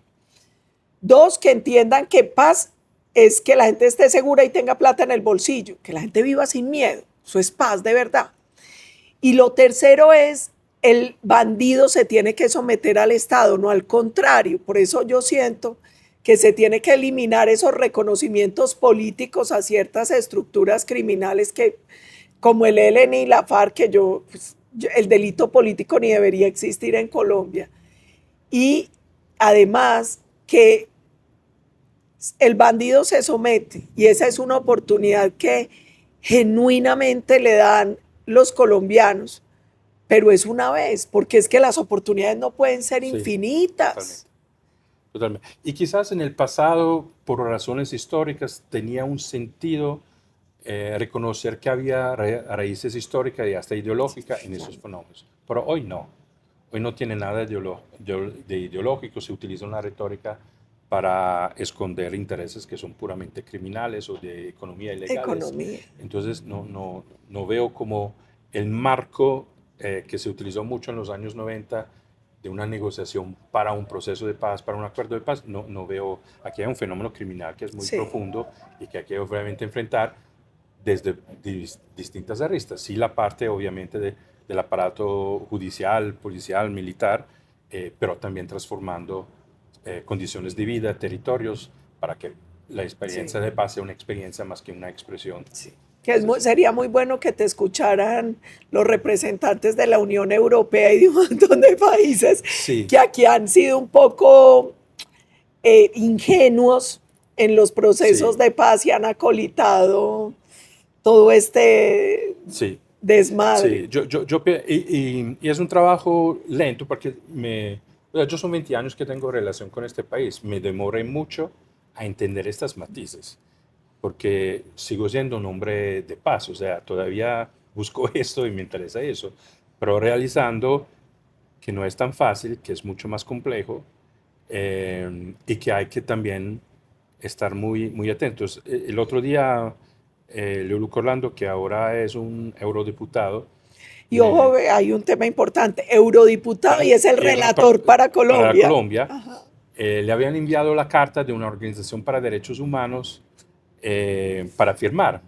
Dos, que entiendan que paz es que la gente esté segura y tenga plata en el bolsillo, que la gente viva sin miedo. Eso es paz de verdad. Y lo tercero es, el bandido se tiene que someter al Estado, no al contrario. Por eso yo siento que se tiene que eliminar esos reconocimientos políticos a ciertas estructuras criminales que, como el ELN y la FARC, que el delito político ni debería existir en Colombia. Y además que el bandido se somete, y esa es una oportunidad que genuinamente le dan los colombianos, pero es una vez, porque es que las oportunidades no pueden ser infinitas. Totalmente. Totalmente. Y quizás en el pasado, por razones históricas, tenía un sentido reconocer que había raíces históricas y hasta ideológicas en esos fenómenos. Pero hoy no. Hoy no tiene nada de ideológico, se utiliza una retórica para esconder intereses que son puramente criminales o de economía ilegales. Entonces no veo como el marco que se utilizó mucho en los años 90 de una negociación para un proceso de paz, para un acuerdo de paz. No veo, aquí hay un fenómeno criminal que es muy profundo y que hay que obviamente enfrentar desde distintas aristas. Sí, la parte obviamente del aparato judicial, policial, militar, pero también transformando condiciones de vida, territorios, para que la experiencia de paz sea una experiencia más que una expresión. Sí. Que sería muy bueno que te escucharan los representantes de la Unión Europea y de un montón de países que aquí han sido un poco ingenuos en los procesos de paz y han acolitado todo este desmadre. Sí, y es un trabajo lento porque yo son 20 años que tengo relación con este país. Me demoré mucho a entender estas matices porque sigo siendo un hombre de paz, o sea, todavía busco esto y me interesa eso, pero realizando que no es tan fácil, que es mucho más complejo y que hay que también estar muy atentos. El otro día, Leoluc Orlando, que ahora es un eurodiputado. Y ojo, hay un tema importante, eurodiputado y es el relator para Colombia. Para Colombia. Le habían enviado la carta de una organización para derechos humanos para firmar.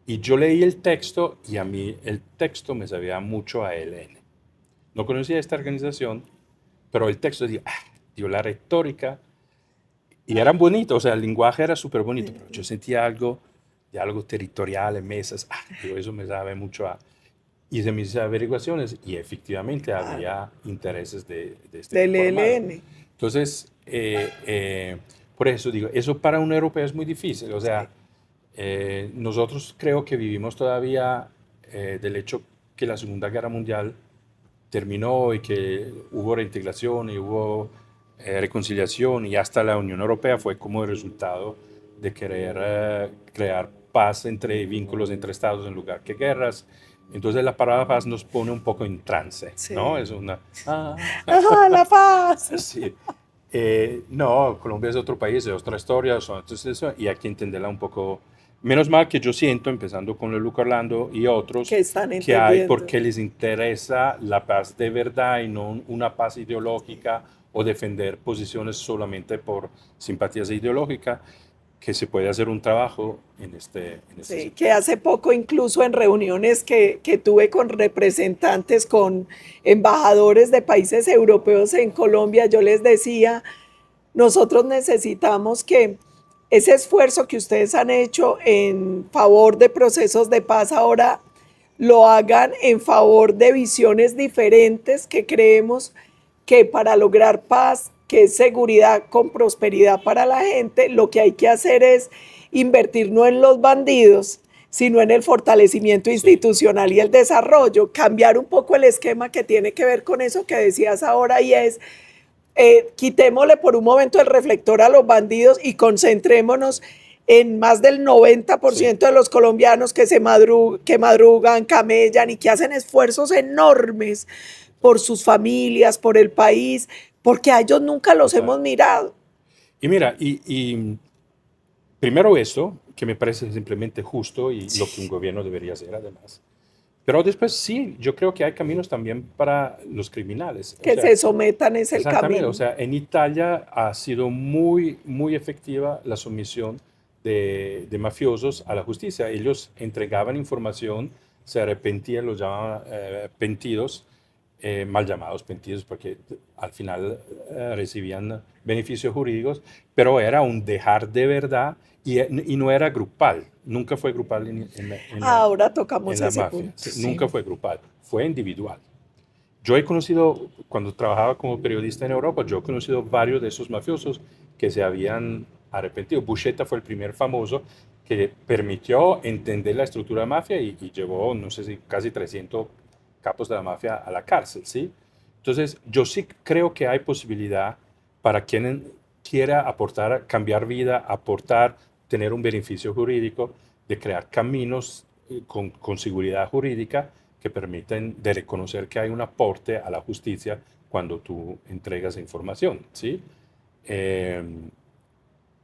Y yo leí el texto y a mí el texto me sabía mucho a ELN. No conocía esta organización, pero el texto dio la retórica y eran bonitos, o sea, el lenguaje era súper bonito, pero yo sentía algo territorial en mesas. Eso me sabe mucho a... Hice mis averiguaciones y efectivamente había intereses de este del ELN. Entonces, por eso digo, eso para un europeo es muy difícil. O sea, nosotros creo que vivimos todavía del hecho que la Segunda Guerra Mundial terminó y que hubo reintegración y hubo reconciliación y hasta la Unión Europea fue como el resultado de querer crear paz vínculos entre estados en lugar que guerras. Entonces la palabra paz nos pone un poco en trance, ¿no? Es una... la paz. Sí. No, Colombia es otro país, es otra historia, entonces eso, y hay que entenderla un poco. Menos mal que yo siento, empezando con Leoluc Orlando y otros, que hay porque les interesa la paz de verdad y no una paz ideológica o defender posiciones solamente por simpatías ideológicas. que se puede hacer un trabajo en este Sí, sentido. que hace poco incluso en reuniones que tuve con representantes, con embajadores de países europeos en Colombia, yo les decía, nosotros necesitamos que ese esfuerzo que ustedes han hecho en favor de procesos de paz ahora lo hagan en favor de visiones diferentes que creemos que para lograr paz, que es seguridad con prosperidad para la gente, lo que hay que hacer es invertir no en los bandidos, sino en el fortalecimiento Sí, institucional y el desarrollo, cambiar un poco el esquema que tiene que ver con eso que decías ahora y es quitémosle por un momento el reflector a los bandidos y concentrémonos en más del sí, 90% de los colombianos que madrugan, camellan y que hacen esfuerzos enormes por sus familias, por el país, porque a ellos nunca los total. hemos mirado. Y mira, y primero eso, que me parece simplemente justo y lo que un Sí. gobierno debería hacer además. Pero después sí, yo creo que hay caminos también para los criminales. O Que sea, se sometan es el exactamente, o camino. sea, en Italia ha sido muy, muy efectiva la sumisión de mafiosos a la justicia. Ellos entregaban información, se arrepentían, los llamaban pentidos, mal llamados pentidos porque al final recibían beneficios jurídicos, pero era un dejar de verdad y no era grupal, nunca fue grupal Ahora en tocamos la ese mafia, punto, sí, sí. nunca fue grupal, fue individual. Yo he conocido, cuando trabajaba como periodista en Europa, yo he conocido varios de esos mafiosos que se habían arrepentido. Buscetta fue el primer famoso que permitió entender la estructura de mafia y llevó, no sé si casi 300 capos de la mafia a la cárcel, ¿sí? Entonces, yo sí creo que hay posibilidad para quien quiera aportar, cambiar vida, aportar, tener un beneficio jurídico, de crear caminos con seguridad jurídica que permiten de reconocer que hay un aporte a la justicia cuando tú entregas información, ¿sí? Eh,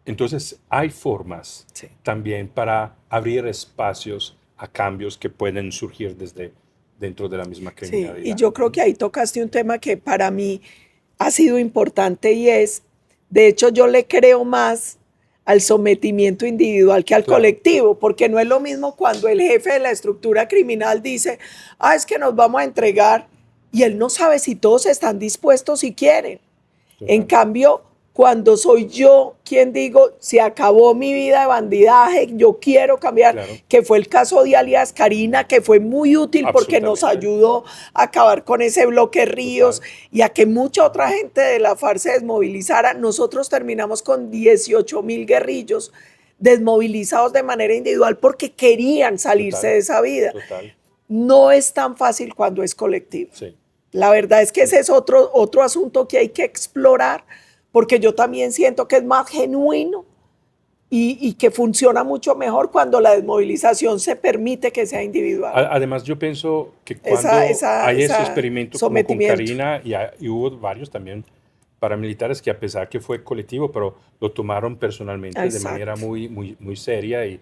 entonces, hay formas Sí. también para abrir espacios a cambios que pueden surgir desde dentro de la misma Sí, y criminalidad, yo creo ¿no? que ahí tocaste un tema que para mí ha sido importante y es, de hecho, yo le creo más al sometimiento individual que al Claro, colectivo, porque no es lo mismo cuando el jefe de la estructura criminal dice, es que nos vamos a entregar y él no sabe si todos están dispuestos y quieren. En total, cambio, cuando soy yo quien digo, se acabó mi vida de bandidaje, yo quiero cambiar, claro, que fue el caso de alias Karina, que fue muy útil porque nos absolutamente, ayudó a acabar con ese bloque Ríos total, y a que mucha otra gente de la FARC se desmovilizara. Nosotros terminamos con 18.000 guerrillos desmovilizados de manera individual porque querían salirse total, de esa vida. total, No es tan fácil cuando es colectivo. sí, La verdad es que sí, ese es otro asunto que hay que explorar, porque yo también siento que es más genuino y que funciona mucho mejor cuando la desmovilización se permite que sea individual. Además, yo pienso que Esa, cuando esa, hay ese esa experimento como con sometimiento. Karina, y hubo varios también paramilitares que a pesar que fue colectivo, pero lo tomaron personalmente de manera Exacto. muy, muy, muy seria y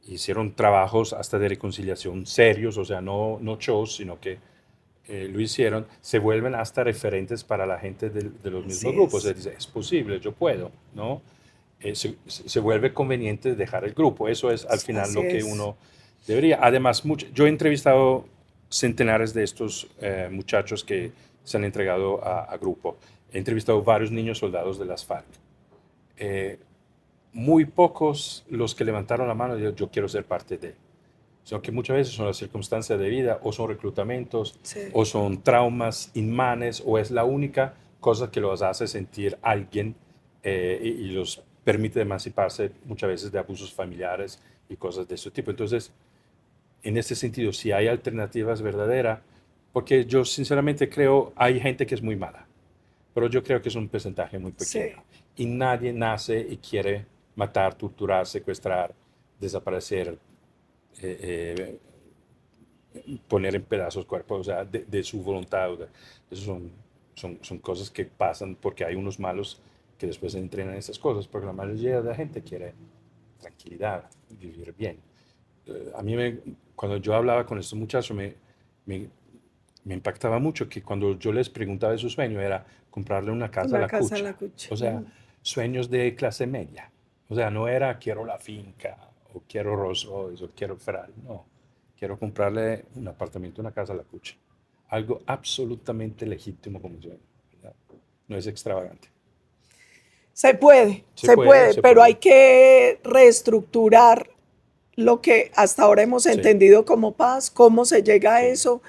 hicieron trabajos hasta de reconciliación serios, o sea, no shows, sino que lo hicieron, se vuelven hasta referentes para la gente de los Así mismos grupos. es. Es posible, yo puedo, ¿no? Se vuelve conveniente dejar el grupo. Eso es al final Así lo que es. uno debería. Además, yo he entrevistado centenares de estos muchachos que se han entregado a grupo. He entrevistado varios niños soldados de las FARC. Eh, Muy pocos los que levantaron la mano y dijeron, yo quiero ser parte de. Sino que muchas veces son las circunstancias de vida, o son reclutamientos, Sí. o son traumas inmanes, o es la única cosa que los hace sentir alguien y los permite emanciparse muchas veces de abusos familiares y cosas de ese tipo. Entonces, en ese sentido, si hay alternativas verdaderas, porque yo sinceramente creo, hay gente que es muy mala, pero yo creo que es un porcentaje muy Sí. pequeño. Y nadie nace y quiere matar, torturar, secuestrar, desaparecer, eh, poner en pedazos cuerpos, o sea, de su voluntad. Eso son cosas que pasan porque hay unos malos que después entrenan esas cosas, porque la mayoría de la gente quiere tranquilidad, vivir bien. Cuando yo hablaba con estos muchachos, me, me impactaba mucho que cuando yo les preguntaba de su sueño era comprarle una casa a Una la casa en cucha, la cucha. o sea, sueños de clase media. O sea, no era quiero la finca, o quiero Rolls Royce, o quiero Ferrari. No, quiero comprarle un apartamento, una casa a la cucha. Algo absolutamente legítimo como sueño, ¿verdad? No es extravagante. Se puede, Se pero hay puede. que reestructurar lo que hasta ahora hemos Sí, entendido como paz, cómo se llega a sí, eso.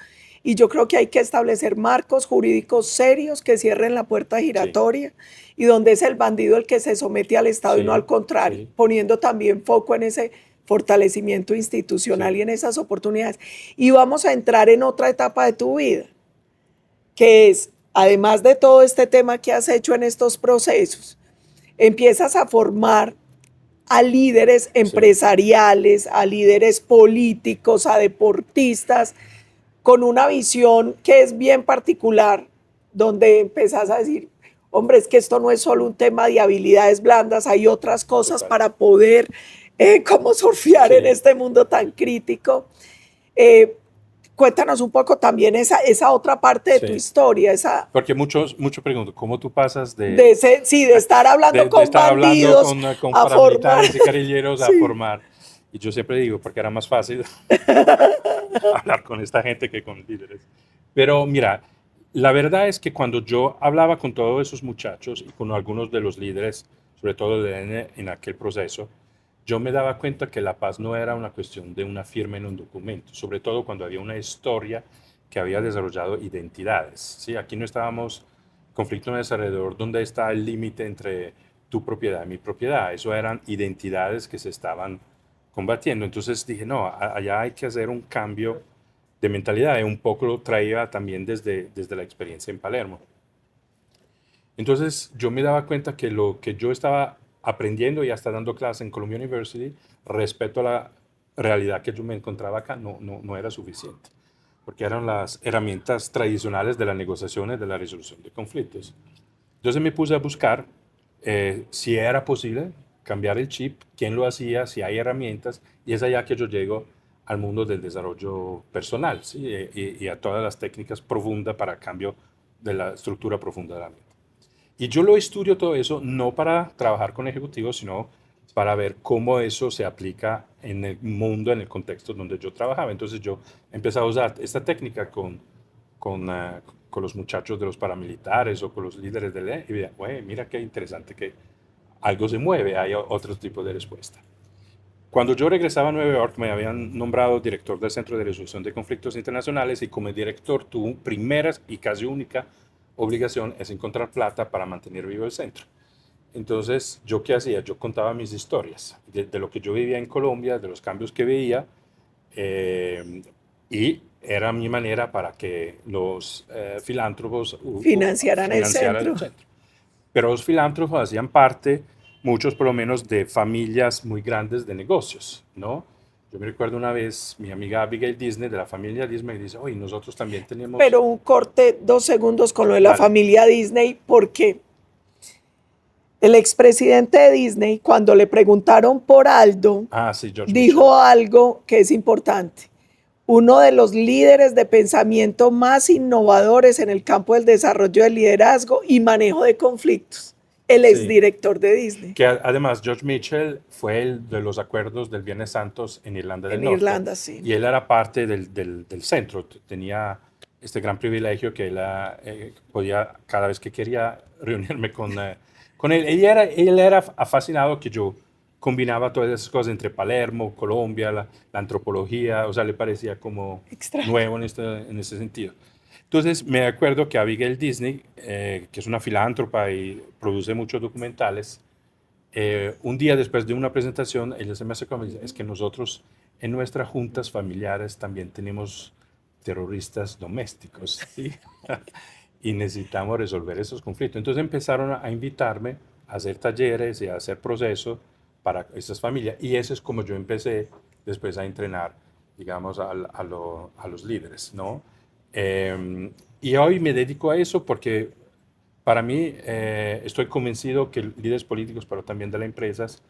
Y yo creo que hay que establecer marcos jurídicos serios que cierren la puerta sí, giratoria y donde es el bandido el que se somete al Estado y no al sí, contrario, sí, poniendo también foco en ese fortalecimiento institucional y sí, en esas oportunidades. Y vamos a entrar en otra etapa de tu vida, que es, además de todo este tema que has hecho en estos procesos, empiezas a formar a líderes sí, empresariales, a líderes políticos, a deportistas, con una visión que es bien particular, donde empezás a decir, hombre, es que esto no es solo un tema de habilidades blandas, hay otras cosas total. para poder como surfear en Sí, este mundo tan crítico. Eh, Cuéntanos un poco también esa otra parte de tu sí. historia, esa Porque muchos preguntan, ¿cómo tú pasas de ese, sí, de estar hablando de con estar hablando bandidos con a formar, paramilitares y guerrilleros a sí, formar? Y yo siempre digo, porque era más fácil hablar con esta gente que con líderes. Pero mira, la verdad es que cuando yo hablaba con todos esos muchachos y con algunos de los líderes, sobre todo en aquel proceso, yo me daba cuenta que la paz no era una cuestión de una firma en un documento, sobre todo cuando había una historia que había desarrollado identidades. ¿Sí? Aquí no estábamos, conflicto no es alrededor donde está el límite entre tu propiedad y mi propiedad. Eso eran identidades que se estaban combatiendo. Entonces dije, no, allá hay que hacer un cambio de mentalidad. Y un poco lo traía también desde la experiencia en Palermo. Entonces yo me daba cuenta que lo que yo estaba aprendiendo y hasta dando clase en Columbia University respecto a la realidad que yo me encontraba acá no era suficiente, porque eran las herramientas tradicionales de las negociaciones, de la resolución de conflictos. Entonces me puse a buscar si era posible cambiar el chip, quién lo hacía, si hay herramientas, y es allá que yo llego al mundo del desarrollo personal, ¿sí? Y a todas las técnicas profundas para cambio de la estructura profunda de la mente. Y yo lo estudio todo eso no para trabajar con ejecutivos, sino para ver cómo eso se aplica en el mundo, en el contexto donde yo trabajaba. Entonces yo empecé a usar esta técnica con los muchachos de los paramilitares o con los líderes de ley y veía, mira qué interesante que algo se mueve, hay otro tipo de respuesta. Cuando yo regresaba a Nueva York me habían nombrado director del Centro de Resolución de Conflictos Internacionales y como director tu primera y casi única obligación es encontrar plata para mantener vivo el centro. Entonces, ¿yo qué hacía? Yo contaba mis historias de lo que yo vivía en Colombia, de los cambios que veía, eh, y era mi manera para que los filántropos financiaran el financiaran centro. el centro. Pero los filántropos hacían parte, muchos por lo menos, de familias muy grandes de negocios, ¿no? Yo me recuerdo una vez, mi amiga Abigail Disney, de la familia Disney, me dice, oye, nosotros también tenemos... Pero un corte, 2 segundos con lo de la Dale. familia Disney, porque el expresidente de Disney, cuando le preguntaron por Aldo, Ah, sí, George Mitchell. dijo algo que es importante. Uno de los líderes de pensamiento más innovadores en el campo del desarrollo del liderazgo y manejo de conflictos. El Sí, exdirector de Disney que además George Mitchell fue el de los acuerdos del Viernes Santos en Irlanda del en Norte Irlanda, sí. y él era parte del centro, tenía este gran privilegio que él podía cada vez que quería reunirme con él. Él era fascinado que yo combinaba todas esas cosas entre Palermo, Colombia, la antropología, o sea, le parecía como Extraño. nuevo en este sentido. Entonces me acuerdo que Abigail Disney, que es una filántropa y produce muchos documentales, un día después de una presentación, ella se me acercó y me dice, es que nosotros en nuestras juntas familiares también tenemos terroristas domésticos, ¿sí? Y necesitamos resolver esos conflictos. Entonces empezaron a invitarme a hacer talleres y a hacer procesos para esas familias. Y eso es como yo empecé después a entrenar, digamos, a los líderes, ¿no? Y hoy me dedico a eso porque para mí estoy convencido que líderes políticos, pero también de las empresas,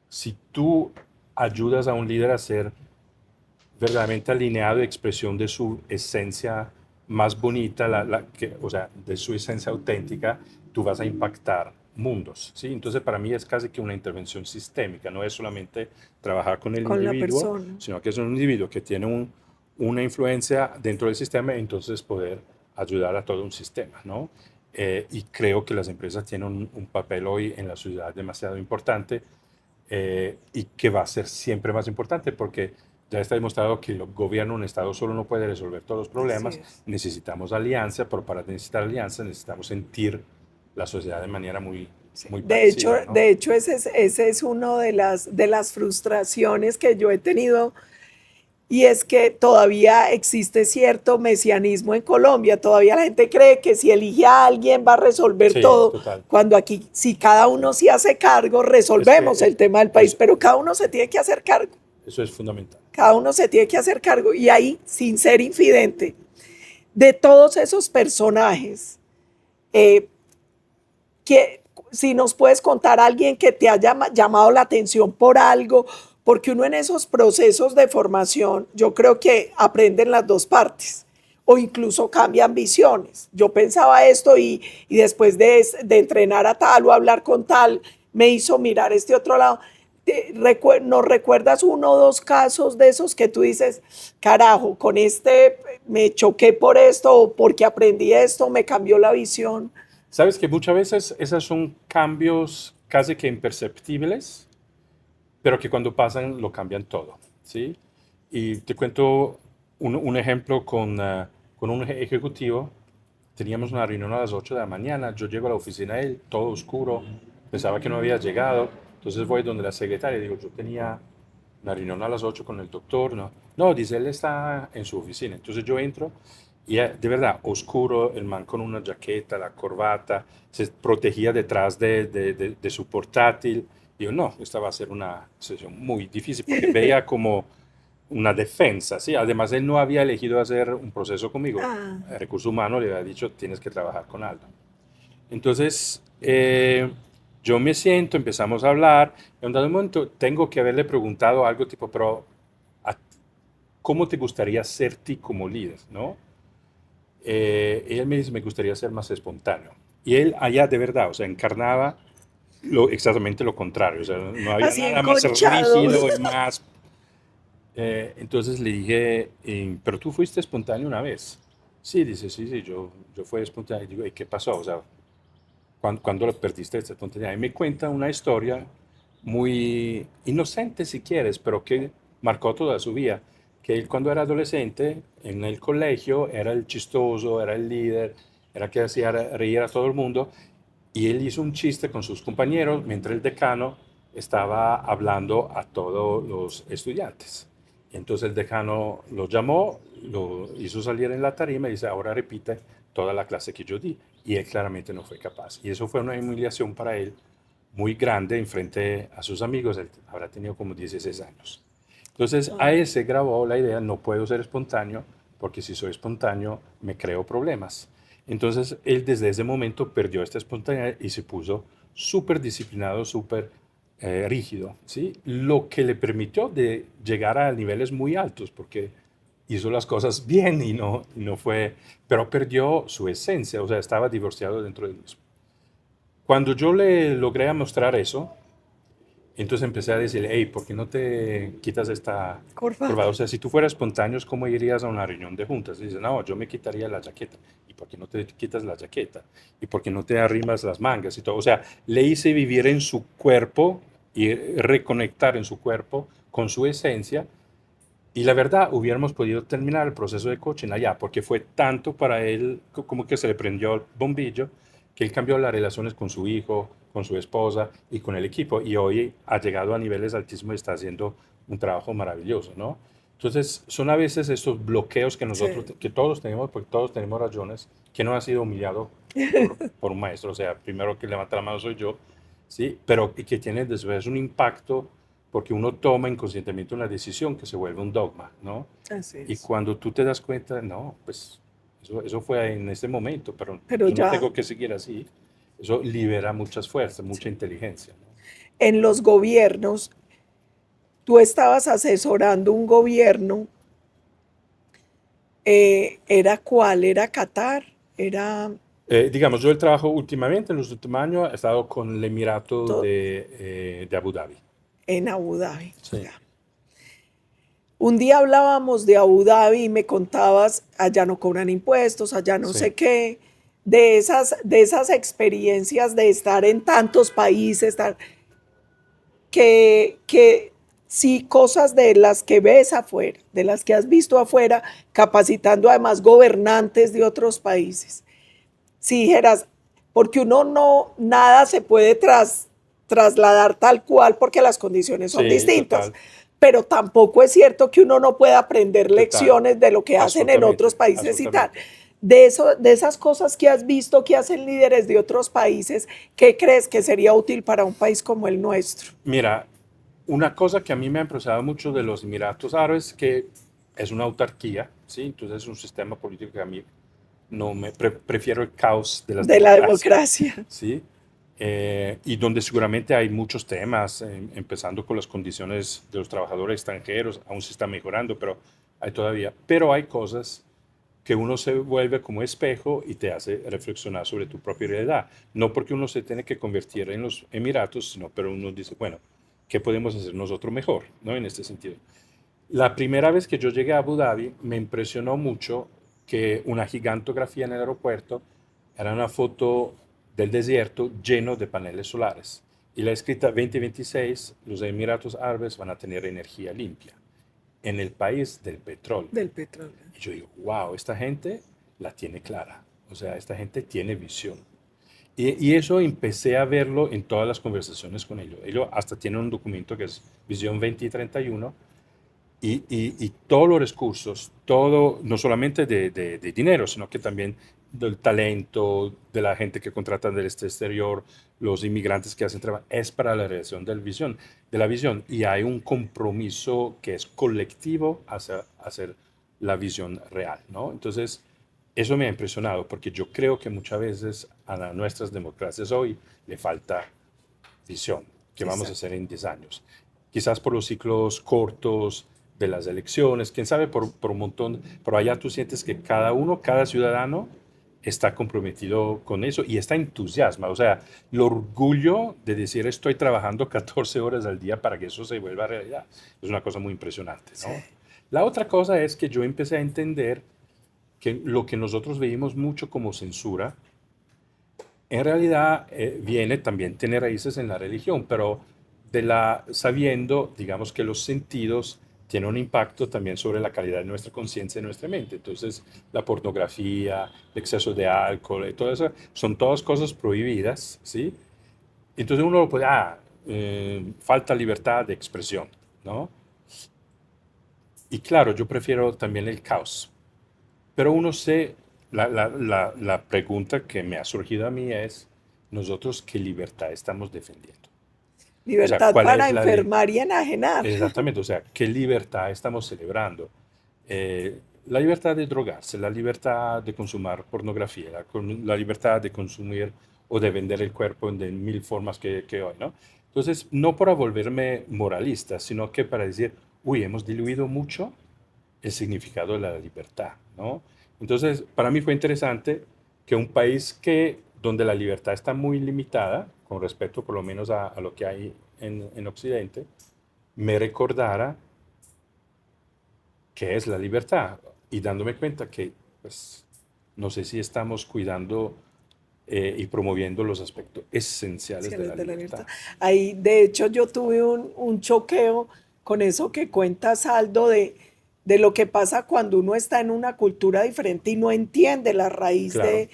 si tú ayudas a un líder a ser verdaderamente alineado y expresión de su esencia más bonita, o sea, de su esencia auténtica, tú vas a impactar mundos, ¿sí? Entonces para mí es casi que una intervención sistémica, no es solamente trabajar con el con la individuo, persona. sino que es un individuo que tiene una influencia dentro del sistema y entonces poder ayudar a todo un sistema, ¿no? Y creo que las empresas tienen un papel hoy en la sociedad demasiado importante y que va a ser siempre más importante porque ya está demostrado que el gobierno, un Estado solo no puede resolver todos los Así problemas. es. Necesitamos alianza, pero para necesitar alianza necesitamos sentir la sociedad de manera Sí. muy parecida, ¿no? De hecho ese es uno de las frustraciones que yo he tenido y es que todavía existe cierto mesianismo en Colombia. Todavía la gente cree que si elige a alguien va a resolver Sí, todo, total. cuando aquí si cada uno se hace cargo, Es resolvemos que el tema del país, pero cada uno se tiene que hacer cargo. eso es fundamental. Cada uno se tiene que hacer cargo. Y ahí, sin ser infidente, de todos esos personajes, eh, que si nos puedes contar a alguien que te haya llamado la atención por algo, porque uno en esos procesos de formación, yo creo que aprenden las dos partes o incluso cambian visiones. Yo pensaba esto y después de entrenar a tal o hablar con tal, me hizo mirar este otro lado. ¿Nos recuerdas uno o dos casos de esos que tú dices, carajo, con este me choqué por esto o porque aprendí esto, me cambió la visión? Sabes que muchas veces esos son cambios casi que imperceptibles, pero que cuando pasan lo cambian todo, ¿sí? Y te cuento un ejemplo con un ejecutivo. Teníamos una reunión a las 8 de la mañana, yo llego a la oficina de él, todo oscuro, pensaba que no había llegado, entonces voy donde la secretaria y digo, yo tenía una reunión a las 8 con el doctor, no, no, dice, él está en su oficina, entonces yo entro y de verdad, oscuro, el man con una jaqueta, la corbata, se protegía detrás de su portátil, digo, no, esta va a ser una sesión muy difícil porque veía como una defensa, ¿sí? Además, él no había elegido hacer un proceso conmigo. Ah, Recursos Humanos le había dicho, tienes que trabajar con Aldo. Entonces, yo me siento, empezamos a hablar. En un dado momento, tengo que haberle preguntado algo tipo, pero ¿a- ¿cómo te gustaría ser ti como líder, no? Y él me dice, me gustaría ser más espontáneo. Y él allá de verdad, o sea, encarnaba exactamente lo contrario. O sea, no había así nada más enconchados. rígido y más. Entonces le dije, pero tú fuiste espontáneo una vez. Sí, dice, sí, sí, yo fui espontáneo. Y digo, ¿y qué pasó? O sea, ¿cuándo lo perdiste esta espontaneidad? Y me cuenta una historia muy inocente, si quieres, pero que marcó toda su vida. Que él cuando era adolescente, en el colegio, era el chistoso, era el líder, era el que hacía reír a todo el mundo. Y él hizo un chiste con sus compañeros mientras el decano estaba hablando a todos los estudiantes. Y entonces el decano lo llamó, lo hizo salir en la tarima y dice, ahora repite toda la clase que yo di. Y él claramente no fue capaz. Y eso fue una humiliación para él muy grande en frente a sus amigos. Él habrá tenido como 16 años. Entonces a él se grabó la idea, no puedo ser espontáneo, porque si soy espontáneo me creo problemas. Entonces él desde ese momento perdió esta espontaneidad y se puso súper disciplinado, súper rígido, ¿sí? Lo que le permitió de llegar a niveles muy altos, porque hizo las cosas bien y no fue, pero perdió su esencia, o sea, estaba divorciado dentro de él mismo. Cuando yo le logré mostrar eso, entonces empecé a decirle, hey, ¿por qué no te quitas esta Corbata. corbata? O sea, si tú fueras espontáneo, ¿cómo irías a una reunión de juntas? Y dice, no, yo me quitaría la jaqueta. ¿Y por qué no te quitas la jaqueta? ¿Y por qué no te arrimas las mangas y todo? O sea, le hice vivir en su cuerpo y reconectar en su cuerpo con su esencia. Y la verdad, hubiéramos podido terminar el proceso de coaching allá, porque fue tanto para él, como que se le prendió el bombillo, que él cambió las relaciones con su hijo, con su esposa y con el equipo. Y hoy ha llegado a niveles altísimos y está haciendo un trabajo maravilloso, ¿no? Entonces, son a veces estos bloqueos que nosotros, Sí. que todos tenemos, porque todos tenemos razones, que no ha sido humillado por un maestro. O sea, primero que levanta la mano soy yo, ¿sí? Pero que tiene después un impacto porque uno toma inconscientemente una decisión que se vuelve un dogma, ¿no? Así Y es. cuando tú te das cuenta, no, pues eso fue en este momento, pero Pero yo no ya tengo que seguir así. Eso libera muchas fuerzas, mucha inteligencia, ¿no? en los gobiernos, tú estabas asesorando un gobierno, ¿era cuál? ¿Era Qatar? ¿Era Digamos, yo el trabajo últimamente, en los últimos años, he estado con el Emirato de Abu Dhabi. En Abu Dhabi. Sí. Ya. Un día hablábamos de Abu Dhabi y me contabas, allá no cobran impuestos, allá no Sí. sé qué, de esas experiencias de estar en tantos países, que sí, cosas de las que ves afuera, de las que has visto afuera, capacitando además gobernantes de otros países. Si dijeras, porque uno no, nada se puede trasladar tal cual porque las condiciones son Sí, distintas. total. Pero tampoco es cierto que uno no pueda aprender Total. lecciones de lo que hacen en otros países y tal. Absolutamente. De esas cosas que has visto que hacen líderes de otros países, ¿qué crees que sería útil para un país como el nuestro? Mira, una cosa que a mí me ha impresionado mucho de los Emiratos Árabes es que es una autarquía, ¿sí? Entonces es un sistema político que a mí no me prefiero el caos de las De la democracias, democracia. ¿sí? Y donde seguramente hay muchos temas, empezando con las condiciones de los trabajadores extranjeros, aún se está mejorando, pero hay todavía. Pero hay cosas que uno se vuelve como espejo y te hace reflexionar sobre tu propia realidad. No porque uno se tiene que convertir en los Emiratos, sino pero uno dice, bueno, ¿qué podemos hacer nosotros mejor? ¿No? En este sentido. La primera vez que yo llegué a Abu Dhabi me impresionó mucho que una gigantografía en el aeropuerto era una foto del desierto lleno de paneles solares. Y la escrita 2026, los Emiratos Árabes van a tener energía limpia en el país del petróleo. Del petróleo. Y yo digo, wow, esta gente la tiene clara. O sea, esta gente tiene visión. Y eso empecé a verlo en todas las conversaciones con ellos. Ellos hasta tienen un documento que es Visión 2031 y todos los recursos, todo, no solamente de dinero, sino que también del talento, de la gente que contratan del exterior, los inmigrantes que hacen trabajo, es para la realización de la visión. Y hay un compromiso que es colectivo hacia hacer la visión real, ¿no? Entonces, eso me ha impresionado porque yo creo que muchas veces a nuestras democracias hoy le falta visión. ¿Qué vamos a hacer en 10 años? Quizás por los ciclos cortos de las elecciones, quién sabe, por un montón, pero allá tú sientes que cada uno, cada ciudadano está comprometido con eso y está entusiasmado. O sea, el orgullo de decir estoy trabajando 14 horas al día para que eso se vuelva realidad es una cosa muy impresionante, ¿no? Sí. La otra cosa es que yo empecé a entender que lo que nosotros veíamos mucho como censura, en realidad tiene raíces en la religión, pero sabiendo, digamos, que los sentidos tienen un impacto también sobre la calidad de nuestra conciencia y nuestra mente. Entonces, la pornografía, el exceso de alcohol y todo eso, son todas cosas prohibidas, ¿sí? Entonces uno lo puede, falta libertad de expresión, ¿no? Y claro, yo prefiero también el caos. Pero la pregunta que me ha surgido a mí es, ¿nosotros qué libertad estamos defendiendo? Libertad, o sea, para enfermar y enajenar. Exactamente, o sea, ¿qué libertad estamos celebrando? La libertad de drogarse, la libertad de consumir pornografía, la libertad de consumir o de vender el cuerpo de mil formas que hoy, ¿no? Entonces, no para volverme moralista, sino que para decir, uy, hemos diluido mucho el significado de la libertad, ¿no? Entonces, para mí fue interesante que un país donde la libertad está muy limitada, con respecto por lo menos a lo que hay en Occidente, me recordara qué es la libertad y dándome cuenta que, pues, no sé si estamos cuidando y promoviendo los aspectos esenciales de la libertad. Ahí, de hecho, yo tuve un choqueo con eso que cuentas, Aldo, de lo que pasa cuando uno está en una cultura diferente y no entiende la raíz. Claro.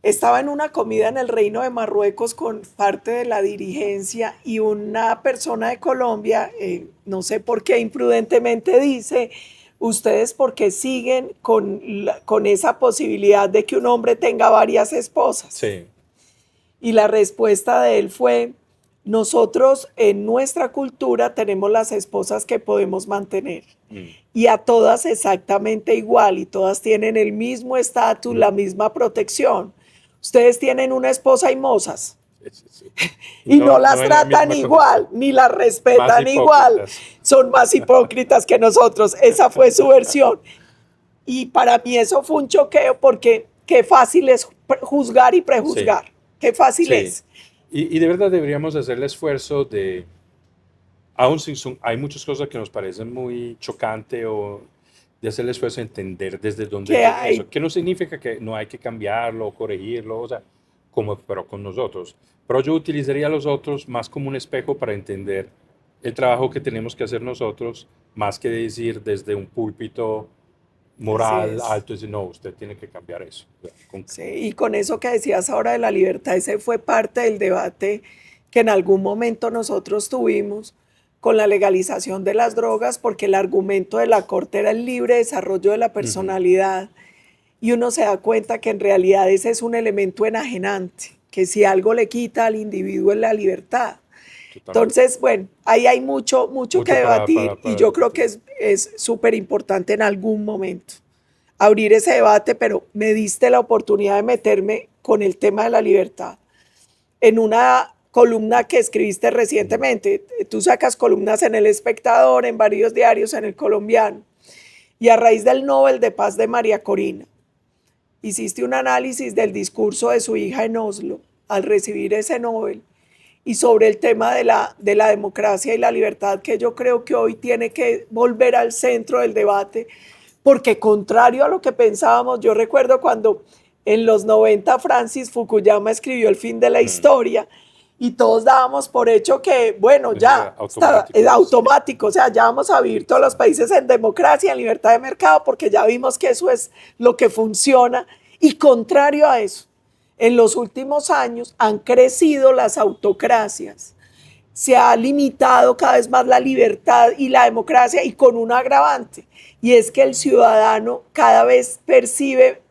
Estaba en una comida en el Reino de Marruecos con parte de la dirigencia y una persona de Colombia, no sé por qué imprudentemente dice, ustedes por qué siguen con esa posibilidad de que un hombre tenga varias esposas. Sí. Y la respuesta de él fue, nosotros en nuestra cultura tenemos las esposas que podemos mantener y a todas exactamente igual y todas tienen el mismo estatus, la misma protección. Ustedes tienen una esposa y mozas y no las tratan igual, ni las respetan igual, son más hipócritas que nosotros. Esa fue su versión y para mí eso fue un choqueo porque qué fácil es juzgar y Sí, prejuzgar. Qué fácil sí. es. Y de verdad deberíamos hacer el esfuerzo de, aún si hay muchas cosas que nos parecen muy chocante o de hacer el esfuerzo de entender desde dónde Que viene eso, hay, que no significa que no hay que cambiarlo o corregirlo, o sea, como, pero con nosotros. Pero yo utilizaría a los otros más como un espejo para entender el trabajo que tenemos que hacer nosotros, más que decir desde un púlpito así moral es. alto, decir, no, usted tiene que cambiar eso. O sea, Sí, y con eso que decías ahora de la libertad, ese fue parte del debate que en algún momento nosotros tuvimos con la legalización de las drogas, porque el argumento de la Corte era el libre desarrollo de la ujú, personalidad, y uno se da cuenta que en realidad ese es un elemento enajenante, que si algo le quita al individuo es la libertad. totalmente. Entonces, bueno, ahí hay mucho, mucho que Mucho debatir y para yo creo que discutir. es súper importante en algún momento abrir ese debate, pero me diste la oportunidad de meterme con el tema de la libertad. En una columna que escribiste Ujú. recientemente, tú sacas columnas en El Espectador, en varios diarios, en El Colombiano, y a raíz del Nobel de Paz de María Corina, hiciste un análisis del discurso de su hija en Oslo al recibir ese Nobel y sobre el tema de la democracia y la libertad que yo creo que hoy tiene que volver al centro del debate, porque contrario a lo que pensábamos, yo recuerdo cuando en los 90 Francis Fukuyama escribió El fin de la Mm. historia y todos dábamos por hecho que, bueno, Eso era ya está, es automático, sí, automático, o sea, ya vamos a vivir todos los exacto. países en democracia, en libertad de mercado, porque ya vimos que eso es lo que funciona. Y contrario a eso, en los últimos años han crecido las autocracias, se ha limitado cada vez más la libertad y la democracia y con un agravante, y es que el ciudadano cada vez percibe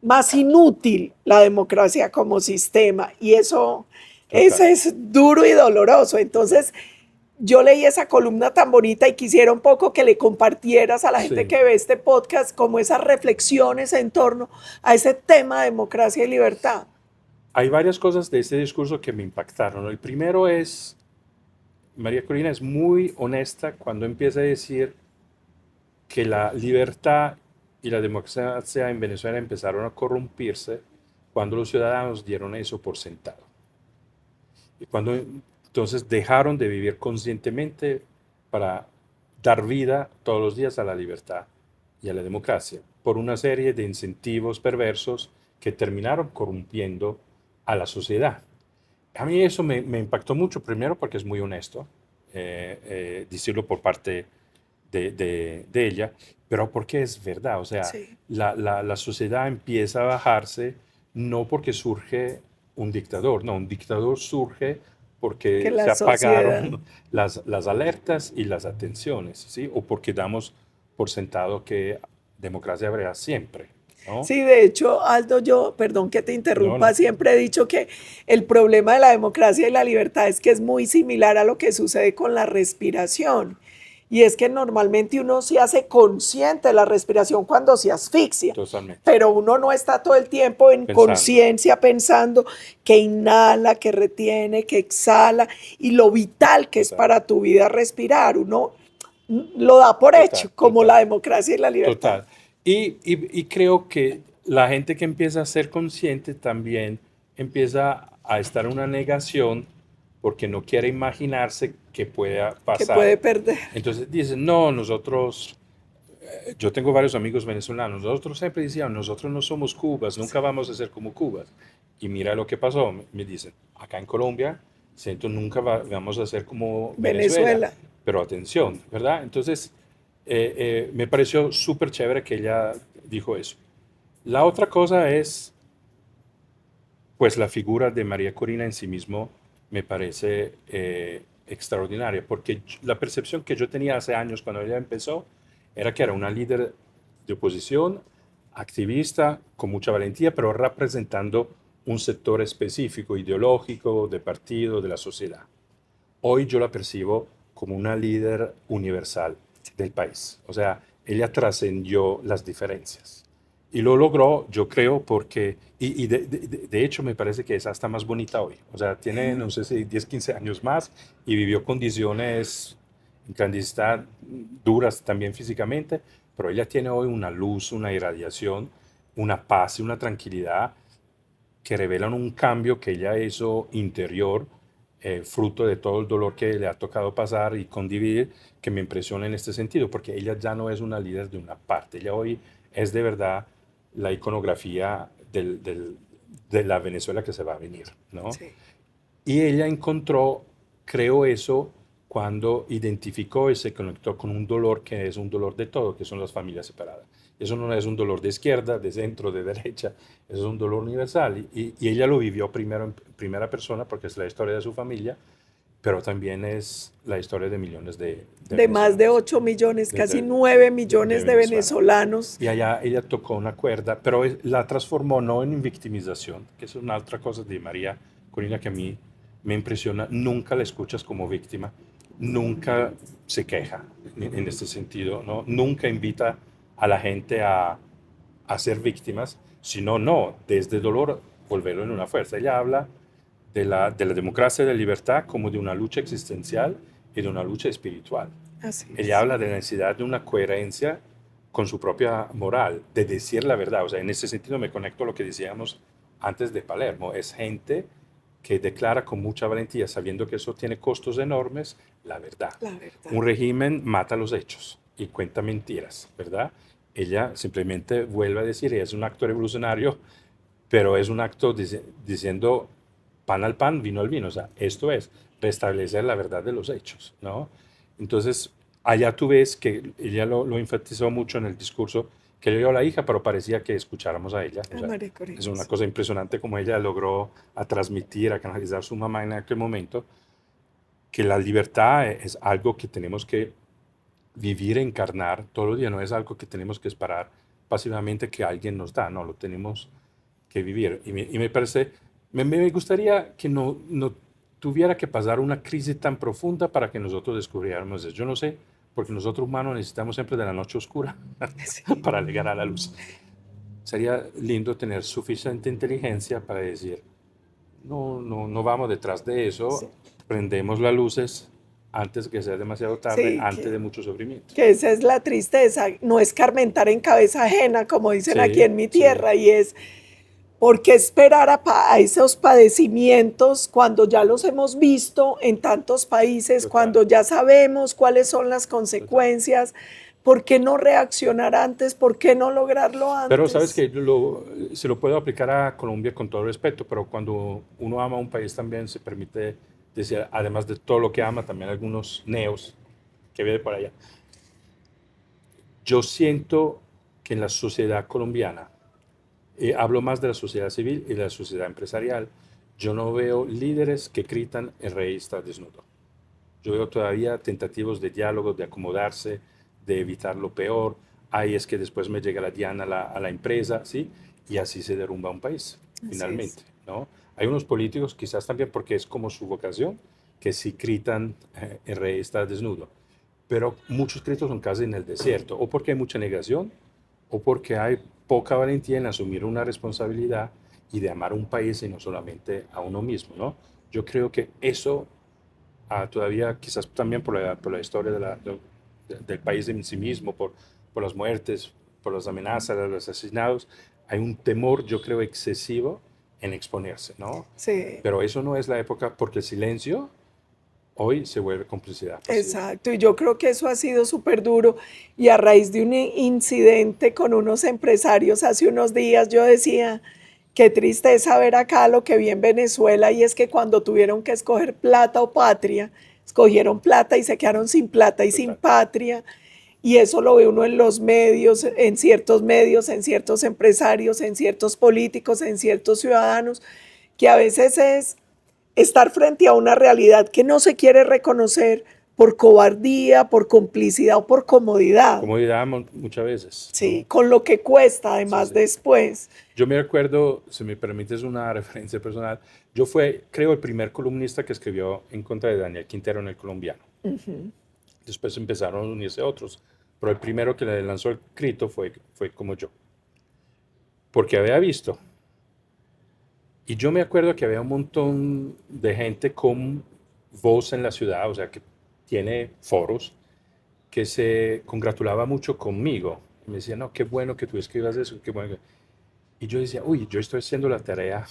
más inútil la democracia como sistema y eso Total. es duro y doloroso. Entonces, yo leí esa columna tan bonita y quisiera un poco que le compartieras a la gente Sí. que ve este podcast como esas reflexiones en torno a ese tema de democracia y libertad. Hay varias cosas de este discurso que me impactaron. El primero es, María Corina es muy honesta cuando empieza a decir que la libertad y la democracia en Venezuela empezaron a corrompirse cuando los ciudadanos dieron eso por sentado. Y cuando entonces dejaron de vivir conscientemente para dar vida todos los días a la libertad y a la democracia, por una serie de incentivos perversos que terminaron corrompiendo a la sociedad. A mí eso me impactó mucho, primero porque es muy honesto, decirlo por parte de ella, pero porque es verdad, o sea, Sí, la sociedad empieza a bajarse no porque surge un dictador, no, un dictador surge que porque la se sociedad. apagaron las alertas y las atenciones, ¿sí? O porque damos por sentado que democracia habrá siempre, ¿no? Sí, de hecho, Aldo, yo, perdón que te No, interrumpa, no, siempre he dicho que el problema de la democracia y la libertad es que es muy similar a lo que sucede con la respiración. Y es que normalmente uno se hace consciente de la respiración cuando se asfixia, totalmente, pero uno no está todo el tiempo en pensando, conciencia pensando que inhala, que retiene, que exhala y lo vital que es total, para tu vida respirar. Uno lo da por hecho, total, como la total. democracia y la libertad. Total. Y creo que la gente que empieza a ser consciente también empieza a estar en una negación porque no quiere imaginarse que pueda Que pasar. puede perder. Entonces dicen, no, nosotros, yo tengo varios amigos venezolanos, nosotros siempre decíamos, nosotros no somos Cubas, nunca vamos a ser como Cubas. Y mira lo que pasó, me dicen, acá en Colombia, siento nunca vamos a ser como Venezuela, Venezuela. pero atención, ¿verdad? Entonces, me pareció súper chévere que ella dijo eso. La otra cosa es, pues la figura de María Corina en sí mismo me parece extraordinaria, porque la percepción que yo tenía hace años cuando ella empezó era que era una líder de oposición, activista, con mucha valentía, pero representando un sector específico, ideológico, de partido, de la sociedad. Hoy yo la percibo como una líder universal del país. O sea, ella trascendió las diferencias. Y lo logró, yo creo, porque, y de hecho me parece que es hasta más bonita hoy. O sea, tiene, no sé si 10, 15 años más y vivió condiciones en clandestinidad duras también físicamente, pero ella tiene hoy una luz, una irradiación una paz y una tranquilidad que revelan un cambio que ella hizo interior, fruto de todo el dolor que le ha tocado pasar y convivir, que me impresiona en este sentido, porque ella ya no es una líder de una parte, ella hoy es de verdad la iconografía de la Venezuela que se va a venir, ¿no? Sí. Y ella encontró, creo eso, cuando identificó y se conectó con un dolor que es un dolor de todo, que son las familias separadas. Eso no es un dolor de izquierda, de centro, de derecha, eso es un dolor universal. Y ella lo vivió primero en primera persona porque es la historia de su familia, pero también es la historia de millones de De más de venezolanos, 8 millones, de, casi de, 9 de millones de Venezuela. venezolanos. Y allá ella tocó una cuerda, pero la transformó no en victimización, que es una otra cosa de María Corina que a mí me impresiona. Nunca la escuchas como víctima, nunca se queja en este sentido, ¿no? Nunca invita a la gente a ser víctimas, sino no, desde dolor volverlo en una fuerza. Ella habla de la democracia y de la libertad como de una lucha existencial y de una lucha espiritual. Así Ella es. habla de la necesidad de una coherencia con su propia moral, de decir la verdad. O sea, en ese sentido me conecto a lo que decíamos antes de Palermo. Es gente que declara con mucha valentía, sabiendo que eso tiene costos enormes, la verdad. La verdad. Un régimen mata los hechos y cuenta mentiras, ¿verdad? Ella simplemente vuelve a decir, es un acto revolucionario, pero es un acto diciendo pan al pan, vino al vino. O sea, esto es restablecer la verdad de los hechos, ¿no? Entonces, allá tú ves que ella lo enfatizó mucho en el discurso, que le dio a la hija, pero parecía que escucháramos a ella. O A sea, María es Corina. una cosa impresionante como ella logró a transmitir, a canalizar a su mamá en aquel momento, que la libertad es algo que tenemos que vivir, encarnar todos los días, no es algo que tenemos que esperar pasivamente que alguien nos da, no, lo tenemos que vivir. Y me parece, me gustaría que no tuviera que pasar una crisis tan profunda para que nosotros descubriéramos eso. Yo no sé, porque nosotros humanos necesitamos siempre de la noche oscura Sí. para llegar a la luz. Sería lindo tener suficiente inteligencia para decir, no vamos detrás de eso, Sí. prendemos las luces antes que sea demasiado tarde, Sí, antes de mucho sufrimiento. que esa es la tristeza, no escarmentar en cabeza ajena, como dicen aquí Sí, en mi sí, tierra, y es ¿por qué esperar a esos padecimientos cuando ya los hemos visto en tantos países, total, cuando ya sabemos cuáles son las total. consecuencias? ¿Por qué no reaccionar antes? ¿Por qué no lograrlo Pero sabes antes? que se lo puedo aplicar a Colombia con todo respeto, pero cuando uno ama un país también se permite decir, además de todo lo que ama, también algunos neos que vienen por allá. Yo siento que en la sociedad colombiana, hablo más de la sociedad civil y de la sociedad empresarial, yo no veo líderes que gritan el rey está desnudo. Yo veo todavía tentativas de diálogo, de acomodarse, de evitar lo peor. Ahí es que después me llega la diana a la empresa, ¿sí? Y así se derrumba un país, Así es. finalmente, ¿no? Hay unos políticos, quizás también porque es como su vocación, que sí gritan, el rey está desnudo. Pero muchos gritos son casi en el desierto, o porque hay mucha negación, o porque hay poca valentía en asumir una responsabilidad y de amar un país y no solamente a uno mismo, ¿no? Yo creo que eso todavía quizás también por la historia del país en sí mismo, por las muertes, por las amenazas, los asesinados, hay un temor, yo creo, excesivo en exponerse, ¿no? Sí, Pero eso no es la época, porque el silencio hoy se vuelve complicidad pasiva. exacto. Y yo creo que eso ha sido súper duro. Y a raíz de un incidente con unos empresarios hace unos días, yo decía, qué tristeza ver acá lo que vi en Venezuela, y es que cuando tuvieron que escoger plata o patria, escogieron plata y se quedaron sin plata y sin Total. patria. Y eso lo ve uno en los medios, en ciertos empresarios, en ciertos políticos, en ciertos ciudadanos, que a veces es estar frente a una realidad que no se quiere reconocer por cobardía, por complicidad o por comodidad. Como diríamos muchas veces, Sí, ¿no? con lo que cuesta Sí, además sí. después. Yo me recuerdo, si me permites una referencia personal, yo fui, creo, el primer columnista que escribió en contra de Daniel Quintero en El Colombiano. Después empezaron a unirse otros, pero el primero que le lanzó el grito fue como yo, porque había visto. Y yo me acuerdo que había un montón de gente con voz en la ciudad, o sea, que tiene foros, que se congratulaba mucho conmigo. Y me decía, no, qué bueno que tú escribas eso, qué bueno. Y yo decía, uy, yo estoy haciendo la tarea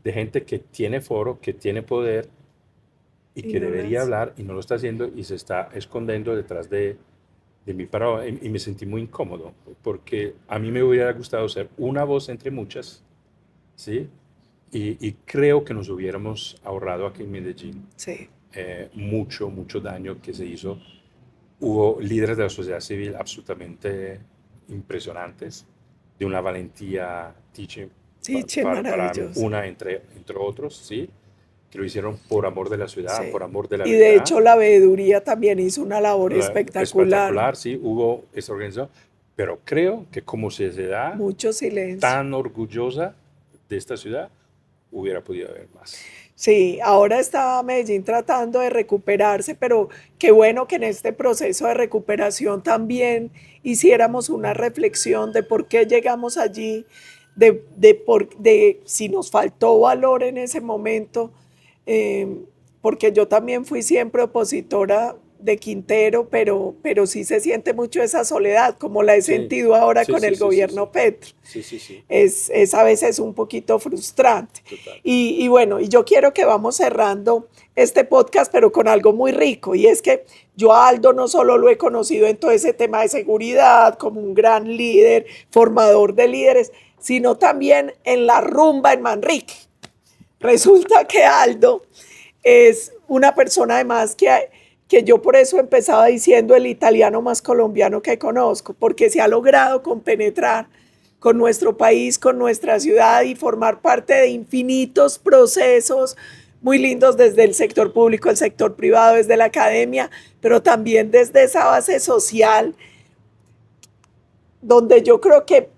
de gente que tiene foro, que tiene poder y Y que no debería las... hablar y no lo está haciendo y se está escondiendo detrás de mi parado. Y me sentí muy incómodo porque a mí me hubiera gustado ser una voz entre muchas, ¿sí? Y creo que nos hubiéramos ahorrado aquí en Medellín Sí, mucho, mucho daño que se hizo. Hubo líderes de la sociedad civil absolutamente impresionantes, de una valentía, teaching, sí, che, para maravilloso. una entre otros, ¿sí? Que lo hicieron por amor de la ciudad, por Sí. amor de la Y de verdad. hecho la veeduría también hizo una labor espectacular. Espectacular, sí, hubo esta organización, pero creo que como sociedad Mucho silencio. tan orgullosa de esta ciudad, hubiera podido haber más. Sí, ahora está Medellín tratando de recuperarse, pero qué bueno que en este proceso de recuperación también hiciéramos una reflexión de por qué llegamos allí, de si nos faltó valor en ese momento, eh, porque yo también fui siempre opositora de Quintero, pero sí se siente mucho esa soledad, como la he Sí, sentido ahora sí, con sí, el sí, sí, sí, gobierno Petro. sí, sí, sí, Es a veces un poquito frustrante. total. Y bueno, y yo quiero que vamos cerrando este podcast, pero con algo muy rico, y es que yo a Aldo no solo lo he conocido en todo ese tema de seguridad, como un gran líder, formador de líderes, sino también en la rumba en Manrique. Resulta que Aldo es una persona además que yo por eso empezaba diciendo el italiano más colombiano que conozco, porque se ha logrado compenetrar con nuestro país, con nuestra ciudad y formar parte de infinitos procesos muy lindos desde el sector público, el sector privado, desde la academia, pero también desde esa base social, donde yo creo que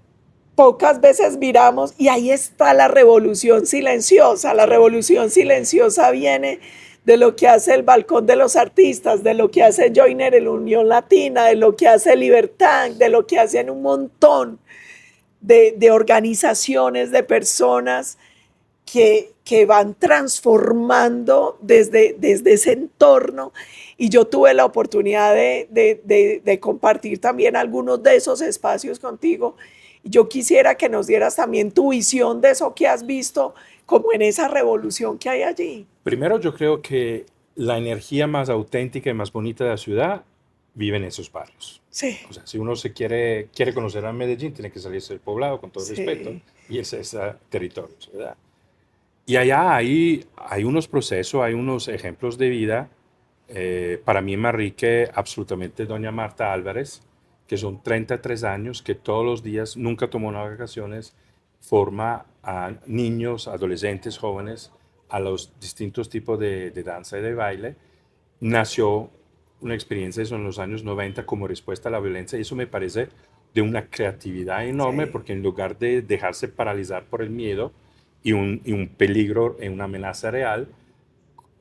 pocas veces miramos y ahí está la revolución silenciosa. La Sí, revolución silenciosa viene de lo que hace el Balcón de los Artistas, de lo que hace Joyner en la Unión Latina, de lo que hace Libertad, de lo que hacen un montón de organizaciones, de personas que van transformando desde ese entorno. Y yo tuve la oportunidad de compartir también algunos de esos espacios contigo. Yo quisiera que nos dieras también tu visión de eso que has visto como en esa revolución que hay allí. primero yo creo que la energía más auténtica y más bonita de la ciudad vive en esos barrios. Sí, O sea, si uno quiere conocer a Medellín, tiene que salirse del poblado, con todo respeto, sí, y ese territorio, ¿verdad? Y allá hay unos procesos, hay unos ejemplos de vida. Para mí en Manrique, absolutamente doña Marta Álvarez, que son 33 años, que todos los días, nunca tomó unas vacaciones, forma a niños, adolescentes, jóvenes, a los distintos tipos de danza y de baile. Nació una experiencia eso en los años 90 como respuesta a la violencia y eso me parece de una creatividad enorme sí, porque en lugar de dejarse paralizar por el miedo y un peligro, una amenaza real,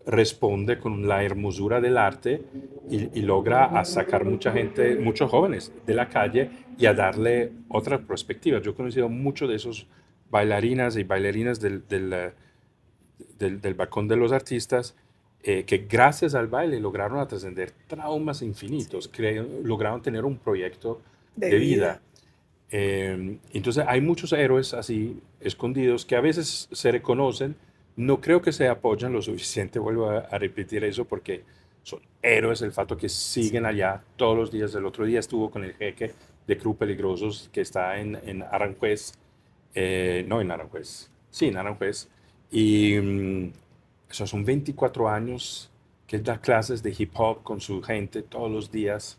responde con la hermosura del arte y logra a sacar mucha gente, muchos jóvenes de la calle y a darle otra perspectiva. Yo he conocido muchos de esos bailarinas y bailarinas del balcón de los artistas que gracias al baile lograron trascender traumas infinitos, sí, lograron tener un proyecto de de vida. vida. Entonces hay muchos héroes así escondidos que a veces se reconocen, no creo que se apoyan lo suficiente, vuelvo a repetir eso porque son héroes, el fato que Sí. siguen allá todos los días. El otro día estuvo con el jeque de Club Peligrosos que está en Aranjuez, no en Aranjuez, sí, en Aranjuez, y esos son 24 años que él da clases de hip hop con su gente todos los días,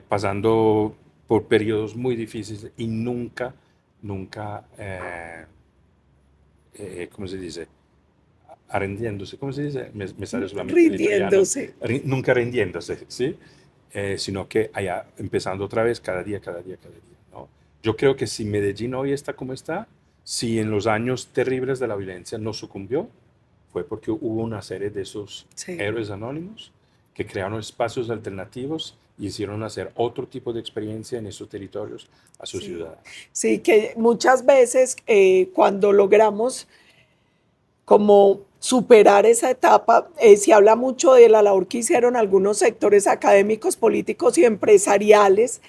pasando por periodos muy difíciles y nunca, nunca, ¿cómo se dice? Arrendiéndose, ¿cómo se dice? Me sale solamente el italiano, Rindiéndose. nunca rindiéndose, ¿sí? Sino que allá empezando otra vez cada día, cada día, cada día, ¿no? Yo creo que si Medellín hoy está como está, si en los años terribles de la violencia no sucumbió, fue porque hubo una serie de esos Sí. héroes anónimos que crearon espacios alternativos y hicieron hacer otro tipo de experiencia en esos territorios a sus Sí, ciudadanos. sí, que muchas veces cuando logramos como superar esa etapa, se habla mucho de la labor que hicieron algunos sectores académicos, políticos y empresariales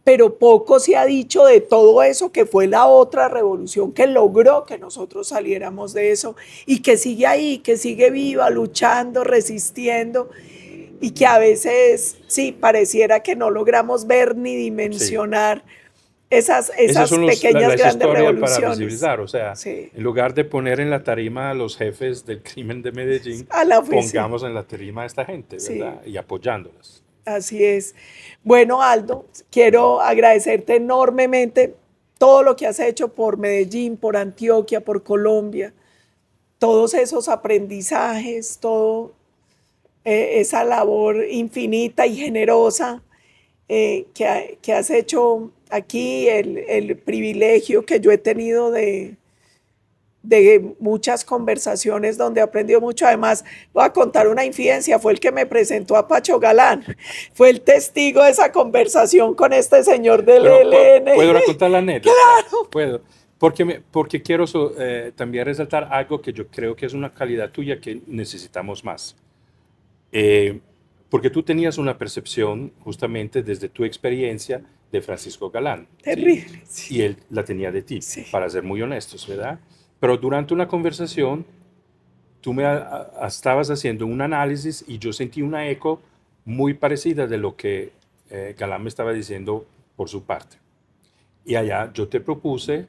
pero poco se ha dicho de todo eso que fue la otra revolución que logró que nosotros saliéramos de eso y que sigue ahí, que sigue viva, luchando, resistiendo y que a veces sí pareciera que no logramos ver ni dimensionar esas pequeñas grandes revoluciones. Para visibilizar, o sea, sí. En lugar de poner en la tarima a los jefes del crimen de Medellín, pongamos en la tarima a esta gente, ¿verdad? Sí. Y apoyándolas. Así es. Bueno, Aldo, quiero agradecerte enormemente todo lo que has hecho por Medellín, por Antioquia, por Colombia, todos esos aprendizajes, todo esa labor infinita y generosa que has hecho aquí, el privilegio que yo he tenido de muchas conversaciones donde he aprendido mucho. Además, voy a contar una infidencia, fue el que me presentó a Pacho Galán, fue el testigo de esa conversación con este señor del ELN. ¿Puedo contar la anécdota? Claro. Puedo, porque quiero también resaltar algo que yo creo que es una calidad tuya que necesitamos más. Porque tú tenías una percepción justamente desde tu experiencia de Francisco Galán. Terrible. ¿sí? Sí. Y él la tenía de ti, sí. para ser muy honestos, ¿verdad? Pero durante una conversación, tú me estabas haciendo un análisis y yo sentí una eco muy parecida de lo que Galán me estaba diciendo por su parte. Y allá yo te propuse,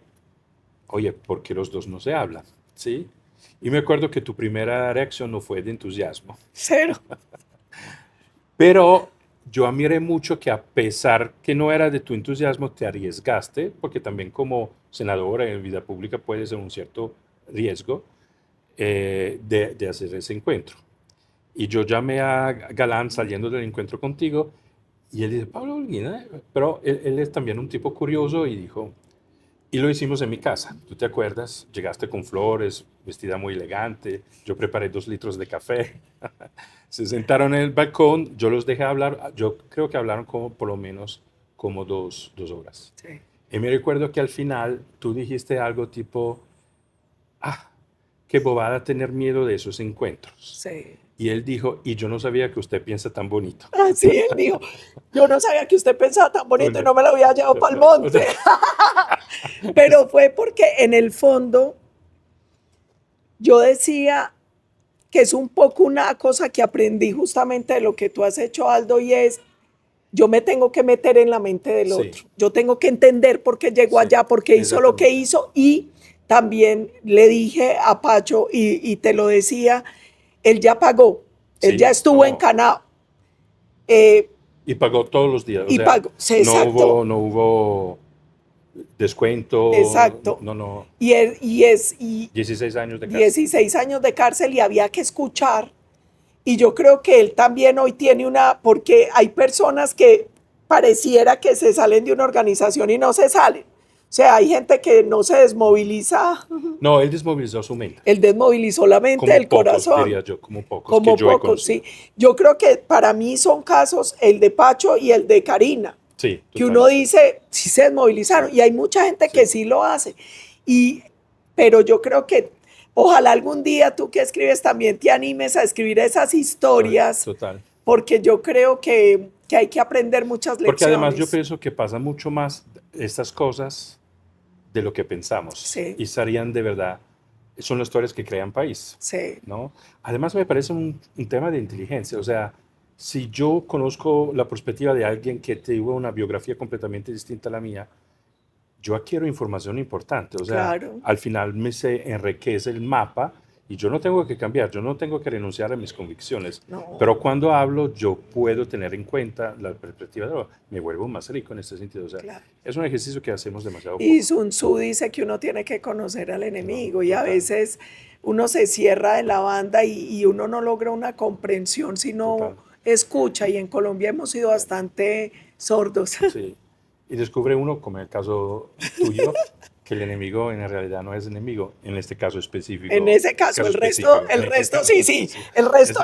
oye, ¿por qué los dos no se hablan? ¿Sí? Y me acuerdo que tu primera reacción no fue de entusiasmo. Cero. Pero yo admiré mucho que a pesar que no era de tu entusiasmo, te arriesgaste, porque también como senadora en vida pública puede ser un cierto riesgo de hacer ese encuentro. Y yo llamé a Galán saliendo del encuentro contigo y él dice, Pablo Holguín, pero él es también un tipo curioso y dijo, y lo hicimos en mi casa, ¿tú te acuerdas? Llegaste con flores, vestida muy elegante, yo preparé 2 litros de café, se sentaron en el balcón, yo los dejé hablar, yo creo que hablaron por lo menos como 2 horas. Sí. Y me recuerdo que al final tú dijiste algo tipo, qué bobada tener miedo de esos encuentros. Sí. Y él dijo, y yo no sabía que usted piensa tan bonito. Sí, él dijo, yo no sabía que usted pensaba tan bonito y no me lo había llevado para el monte. Pero fue porque en el fondo yo decía que es un poco una cosa que aprendí justamente de lo que tú has hecho, Aldo, y es, yo me tengo que meter en la mente del otro. Yo tengo que entender por qué llegó allá, por qué hizo lo que hizo. Y también le dije a Pacho, y te lo decía, él ya pagó, él ya estuvo encanado. Y pagó todos los días. Y pagó, sí, exacto. No hubo descuento. Exacto. No. Y 16 años de cárcel. 16 años de cárcel y había que escuchar. Y yo creo que él también hoy tiene porque hay personas que pareciera que se salen de una organización y no se salen. O sea, hay gente que no se desmoviliza. No, él desmovilizó su mente. Él desmovilizó la mente, como el pocos, corazón. Diría yo, como pocos. Como pocos, sí. Yo creo que para mí son casos el de Pacho y el de Karina. Sí. Que uno dice, sí se desmovilizaron. Sí. Y hay mucha gente que sí lo hace. Pero yo creo que ojalá algún día tú que escribes también te animes a escribir esas historias. Total. Porque yo creo que hay que aprender muchas lecciones. Porque además yo pienso que pasa mucho más estas cosas de lo que pensamos. Sí. Y serían de verdad, son las historias que crean país. Sí. ¿No? Además me parece un tema de inteligencia. O sea, si yo conozco la perspectiva de alguien que tuvo una biografía completamente distinta a la mía, yo adquiero información importante. O sea, claro. Al final se enriquece el mapa y yo no tengo que cambiar, yo no tengo que renunciar a mis convicciones. No. Pero cuando hablo, yo puedo tener en cuenta la perspectiva de me vuelvo más rico en este sentido. O sea, claro. Es un ejercicio que hacemos demasiado poco. Y Sun Tzu dice que uno tiene que conocer al enemigo y a veces uno se cierra en la banda y uno no logra una comprensión si no escucha. Y en Colombia hemos sido bastante sordos. Sí. Y descubre uno, como en el caso tuyo, que el enemigo en realidad no es enemigo, en este caso específico. En ese caso, el resto sí. El resto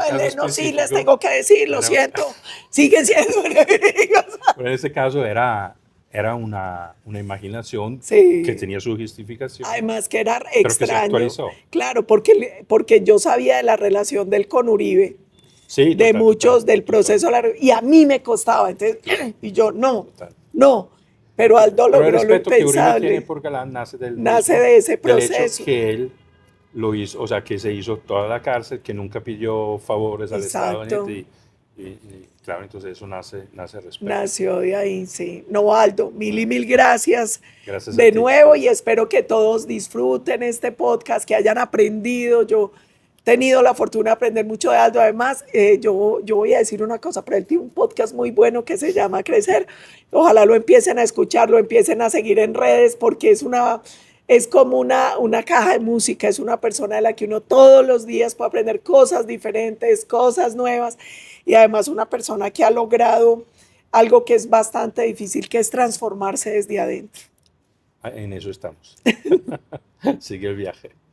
sí les tengo que decir, lo siento, siguen siendo enemigos. Pero en este caso era una imaginación que tenía su justificación. Además que era extraño. Pero que se actualizó. Claro, porque yo sabía de la relación de él con Uribe. Sí, de muchos del proceso largo, y a mí me costaba, entonces, y yo no, pero Aldo Pero el logró lo respeto que Uribe tiene impensable. por Galán nace del Nace mismo, de ese del hecho proceso. que él lo hizo, o sea, que se hizo toda la cárcel, que nunca pidió favores al Estado, Exacto. y claro, entonces eso nace el respeto. Nació de ahí, sí. No, Aldo, mil y mil gracias Gracias a de ti. nuevo y espero que todos disfruten este podcast, que hayan aprendido. Yo he tenido la fortuna de aprender mucho de Aldo. Además, yo voy a decir una cosa, pero él tiene un podcast muy bueno que se llama Crecer. Ojalá lo empiecen a escuchar, lo empiecen a seguir en redes porque es como una caja de música, es una persona de la que uno todos los días puede aprender cosas diferentes, cosas nuevas y además una persona que ha logrado algo que es bastante difícil, que es transformarse desde adentro. En eso estamos. Sigue el viaje.